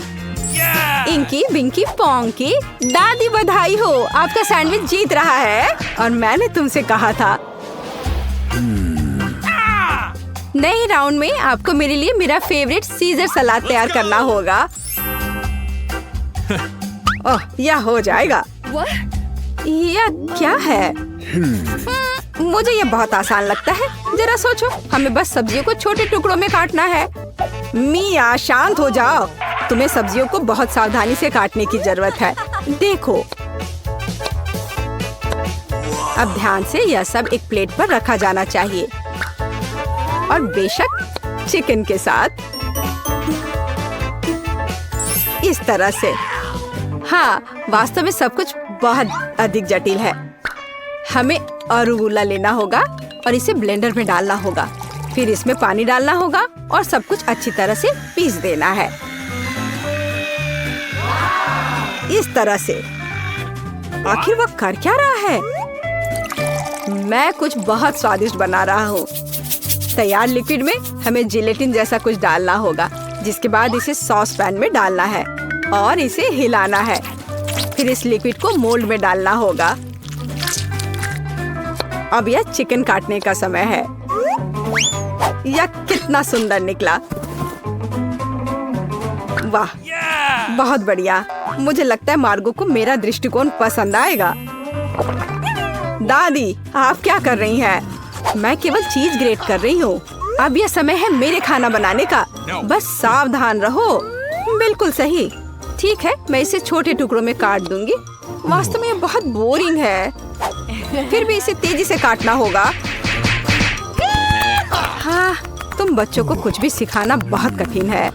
इंकी बिंकी पोंकी, दादी बधाई हो, आपका सैंडविच जीत रहा है। और मैंने तुमसे कहा था। नए राउंड में आपको मेरे लिए मेरा फेवरेट सीजर सलाद तैयार करना होगा। ओह, यह हो जाएगा। यह क्या है? मुझे यह बहुत आसान लगता है। जरा सोचो, हमें बस सब्जियों को छोटे टुकड़ों में काटना है। मिया, शांत हो जाओ। तुम्हें सब्जियों को बहुत सावधानी से काटने की जरूरत है। देखो, अब ध्यान से यह सब एक प्लेट पर रखा जाना चाहिए। और बेशक चिकन के साथ इस तरह से। हाँ, वास्तव में सब कुछ बहुत अधिक जटिल है। हमें अरुगुला लेना होगा और इसे ब्लेंडर में डालना होगा। फिर इसमें पानी डालना होगा और सब कुछ अच्छी तरह से पीस देना है। इस तरह से। आखिर वह कर क्या रहा है? मैं कुछ बहुत स्वादिष्ट बना रहा हूँ। तैयार लिक्विड में हमें जिलेटिन जैसा कुछ डालना होगा, जिसके बाद इसे सॉस पैन में डालना है और इसे हिलाना है। फिर इस लिक्विड को मोल्ड में डालना होगा। अब यह चिकन काटने का समय है। यह कितना सुंदर निकला। वाह, बहुत बढ़िया। मुझे लगता है मार्गो को मेरा दृष्टिकोण पसंद आएगा। दादी, आप क्या कर रही हैं? मैं केवल चीज ग्रेट कर रही हूँ। अब यह समय है मेरे खाना बनाने का। बस सावधान रहो। बिल्कुल सही। ठीक है, मैं इसे छोटे टुकड़ों में काट दूंगी। वास्तव में यह बहुत बोरिंग है, फिर भी इसे तेजी से काटना होगा। हाँ, तुम बच्चों को कुछ भी सिखाना बहुत कठिन है।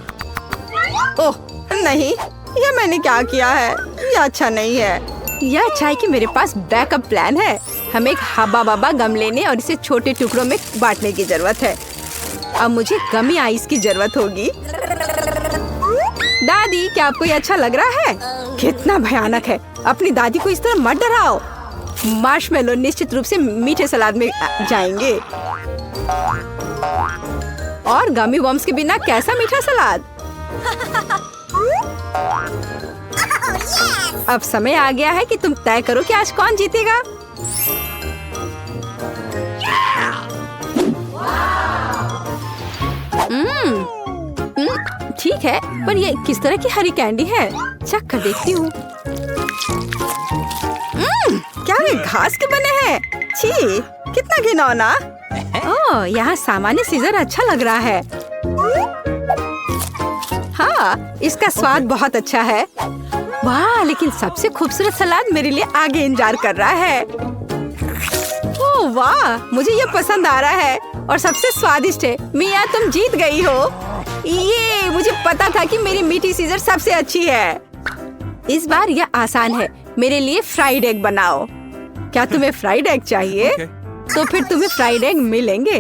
ओह नहीं, यह मैंने क्या किया है? यह अच्छा नहीं है। यह अच्छा है कि मेरे पास बैकअप प्लान है। हमें एक हब्बा बब्बा गम लेने और इसे छोटे टुकड़ों में बांटने की जरूरत है। अब मुझे गमी आइस की जरूरत होगी। दादी, क्या आपको ये अच्छा लग रहा है? कितना भयानक है। अपनी दादी को इस तरह मत डराओ। मार्शमेलो निश्चित रूप से मीठे सलाद में जाएंगे। और गमी बॉम्ब्स के बिना कैसा मीठा सलाद? अब समय आ गया है कि तुम तय करो कि आज कौन जीतेगा। ठीक है, पर ये किस तरह की हरी कैंडी है? चख कर देखती हूँ। क्या ये घास के बने हैं? छी, कितना घिनौना। ओह, यहाँ सामान्य सीजर अच्छा लग रहा है। हाँ, इसका स्वाद बहुत अच्छा है। वाह, लेकिन सबसे खूबसूरत सलाद मेरे लिए आगे इंतजार कर रहा है। ओह वाह, मुझे ये पसंद आ रहा है और सबसे स्वादिष्ट है। मिया, तुम जीत गई हो। ये मुझे पता था कि मेरी मीठी सीजर सबसे अच्छी है। इस बार यह आसान है। मेरे लिए फ्राइड एग बनाओ। क्या तुम्हें फ्राइड एग चाहिए? तो फिर तुम्हें फ्राइड एग मिलेंगे।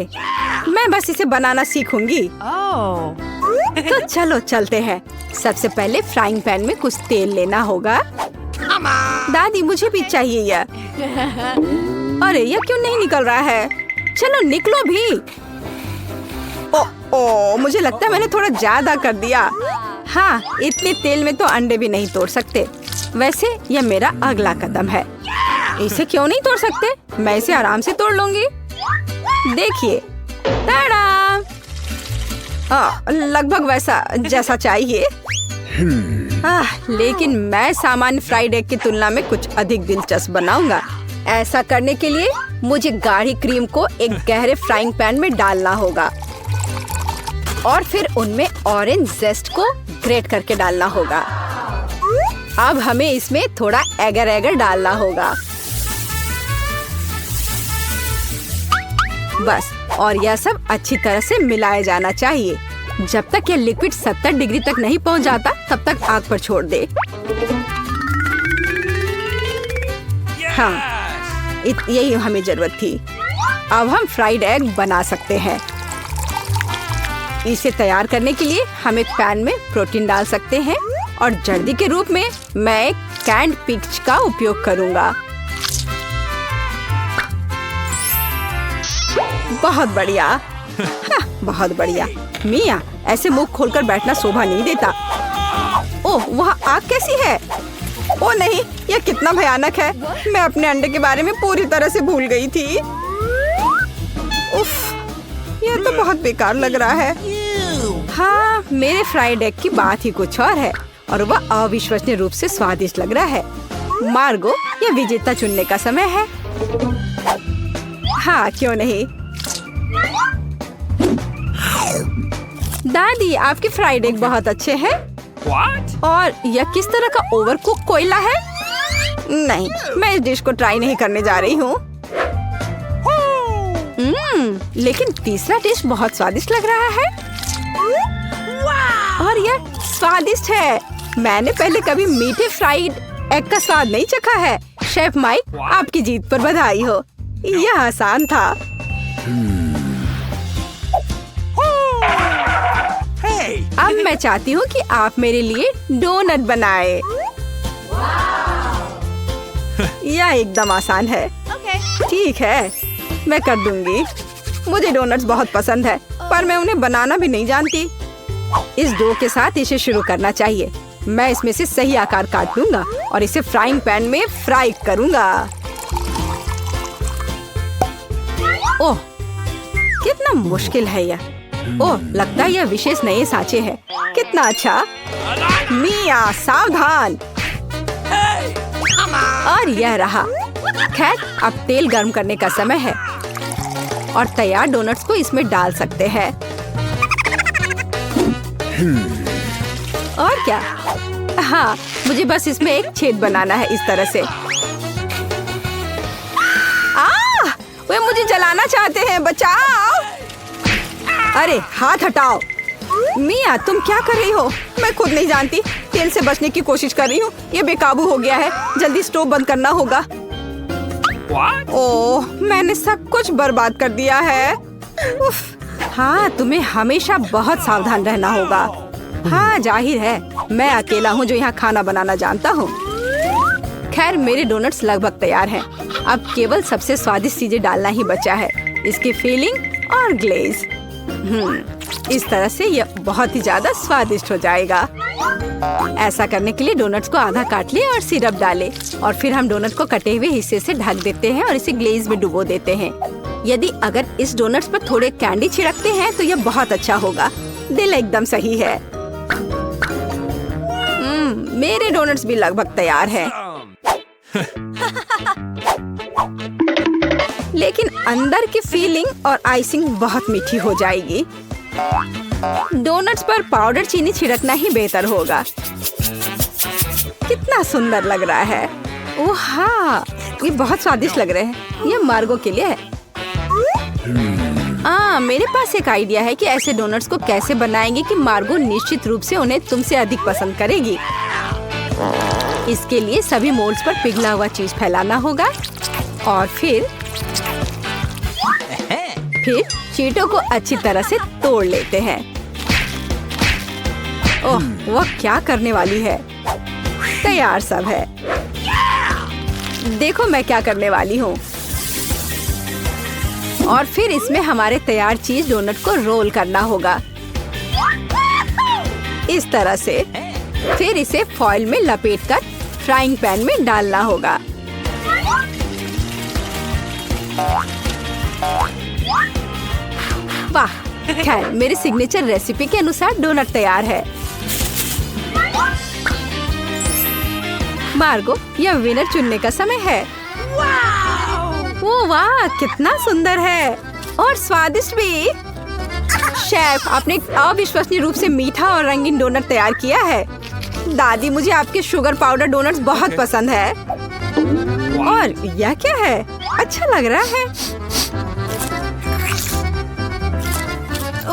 मैं बस इसे बनाना सीखूंगी। तो चलो चलते हैं। सबसे पहले फ्राइंग पैन में कुछ तेल लेना होगा। दादी, मुझे भी चाहिए यह। अरे, यह क्यों नहीं निकल रहा है? चलो निकलो भी। ओ, मुझे लगता है मैंने थोड़ा ज्यादा कर दिया। हाँ, इतने तेल में तो अंडे भी नहीं तोड़ सकते। वैसे यह मेरा अगला कदम है। इसे क्यों नहीं तोड़ सकते? मैं इसे आराम से तोड़ लूंगी। देखिए, ताड़ा! लगभग वैसा जैसा चाहिए। लेकिन मैं सामान्य फ्राइड एग की तुलना में कुछ अधिक दिलचस्प बनाऊंगा। ऐसा करने के लिए मुझे गाढ़ी क्रीम को एक गहरे फ्राइंग पैन में डालना होगा और फिर उनमें ऑरेंज जेस्ट को ग्रेट करके डालना होगा। अब हमें इसमें थोड़ा एगर एगर डालना होगा। बस, और यह सब अच्छी तरह से मिलाया जाना चाहिए। जब तक यह लिक्विड 70 डिग्री तक नहीं पहुंच जाता, तब तक आग पर छोड़ दे। हाँ, यही हमें जरूरत थी। अब हम फ्राइड एग बना सकते हैं। इसे तैयार करने के लिए हम एक पैन में प्रोटीन डाल सकते हैं और जर्दी के रूप में मैं एक कैंड पिच का उपयोग करूंगा। बहुत बढ़िया। हाँ, बहुत बढ़िया। मिया, ऐसे मुंह खोलकर बैठना शोभा नहीं देता। ओह, वहाँ आग कैसी है? ओह नहीं, यह कितना भयानक है। मैं अपने अंडे के बारे में पूरी तरह से भूल गई थी। उफ, यह तो बहुत बेकार लग रहा है। हाँ, मेरे फ्राइड एग की बात ही कुछ और है और वह अविश्वसनीय रूप से स्वादिष्ट लग रहा है। मार्गो, यह विजेता चुनने का समय है। हाँ, क्यों नहीं। दादी, आपके फ्राइड एग बहुत अच्छे हैं। और यह किस तरह का ओवरकुक कोयला है? नहीं, मैं इस डिश को ट्राई नहीं करने जा रही हूँ। लेकिन तीसरा डिश बहुत स्वादिष्ट लग रहा है। और यह स्वादिष्ट है। मैंने पहले कभी मीठे फ्राइड एग का स्वाद नहीं चखा है। शेफ माइक, आपकी जीत पर बधाई हो। यह आसान था। अब मैं चाहती हूँ कि आप मेरे लिए डोनट बनाए। यह एकदम आसान है। ठीक है, मैं कर दूंगी। मुझे डोनट्स बहुत पसंद है, पर मैं उन्हें बनाना भी नहीं जानती। इस डो के साथ इसे शुरू करना चाहिए। मैं इसमें से सही आकार काट लूंगा और इसे फ्राइंग पैन में फ्राई करूंगा। ओह, कितना मुश्किल है यह। ओह, लगता है यह विशेष नए सांचे हैं। कितना अच्छा। मिया, सावधान। और यह रहा। खैर, अब तेल गर्म करने का समय है और तैयार डोनट्स को इसमें डाल सकते हैं। और क्या? हाँ, मुझे बस इसमें एक छेद बनाना है इस तरह से। वे मुझे जलाना चाहते हैं, बचाओ! अरे हाथ हटाओ। मिया, तुम क्या कर रही हो? मैं खुद नहीं जानती। तेल से बचने की कोशिश कर रही हूँ। ये बेकाबू हो गया है। जल्दी स्टोव बंद करना होगा। ओह, मैंने सब कुछ बर्बाद कर दिया है। उफ। हाँ, तुम्हें हमेशा बहुत सावधान रहना होगा। हाँ, जाहिर है, मैं अकेला हूँ जो यहाँ खाना बनाना जानता हूँ। खैर, मेरे डोनट्स लगभग तैयार हैं। अब केवल सबसे स्वादिष्ट चीजें डालना ही बचा है, इसकी फिलिंग और ग्लेज। इस तरह से यह बहुत ही ज्यादा स्वादिष्ट हो जाएगा। ऐसा करने के लिए डोनट्स को आधा काट ले और सिरप डाले और फिर हम डोनट को कटे हुए हिस्से से ढक देते हैं और इसे ग्लेज में डुबो देते हैं। यदि अगर इस डोनट्स पर थोड़े कैंडी छिड़कते हैं तो यह बहुत अच्छा होगा। दिल एकदम सही है। मेरे डोनट्स भी लगभग तैयार हैं। लेकिन अंदर की फीलिंग और आइसिंग बहुत मीठी हो जाएगी। डोनट्स पर पाउडर चीनी छिड़कना ही बेहतर होगा। कितना सुंदर लग रहा है। ओह हाँ, ये बहुत स्वादिष्ट लग रहे हैं। ये मार्गो के लिए है। मेरे पास एक आइडिया है कि ऐसे डोनट्स को कैसे बनाएंगे कि मार्गो निश्चित रूप से उन्हें तुमसे अधिक पसंद करेगी। इसके लिए सभी मोल्ड्स पर पिघला हुआ चीज फैलाना होगा और फिर चीटों को अच्छी तरह से तोड़ लेते हैं। ओह, वह क्या करने वाली है। तैयार सब है। देखो मैं क्या करने वाली हूँ। और फिर इसमें हमारे तैयार चीज डोनट को रोल करना होगा इस तरह से। फिर इसे फॉइल में लपेटकर फ्राइंग पैन में डालना होगा। वाह, खैर मेरी सिग्नेचर रेसिपी के अनुसार डोनट तैयार है। मार्गो, यह विनर चुनने का समय है। ओह वाह, कितना सुंदर है और स्वादिष्ट भी। शेफ, आपने अविश्वसनीय रूप से मीठा और रंगीन डोनट तैयार किया है। दादी, मुझे आपके शुगर पाउडर डोनट्स बहुत पसंद है। और यह क्या है? अच्छा लग रहा है।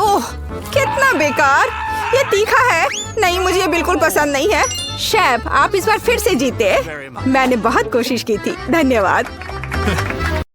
ओह, कितना बेकार। ये तीखा है। नहीं, मुझे ये बिल्कुल पसंद नहीं है। शेफ, आप इस बार फिर से जीते। मैंने बहुत कोशिश की थी। धन्यवाद।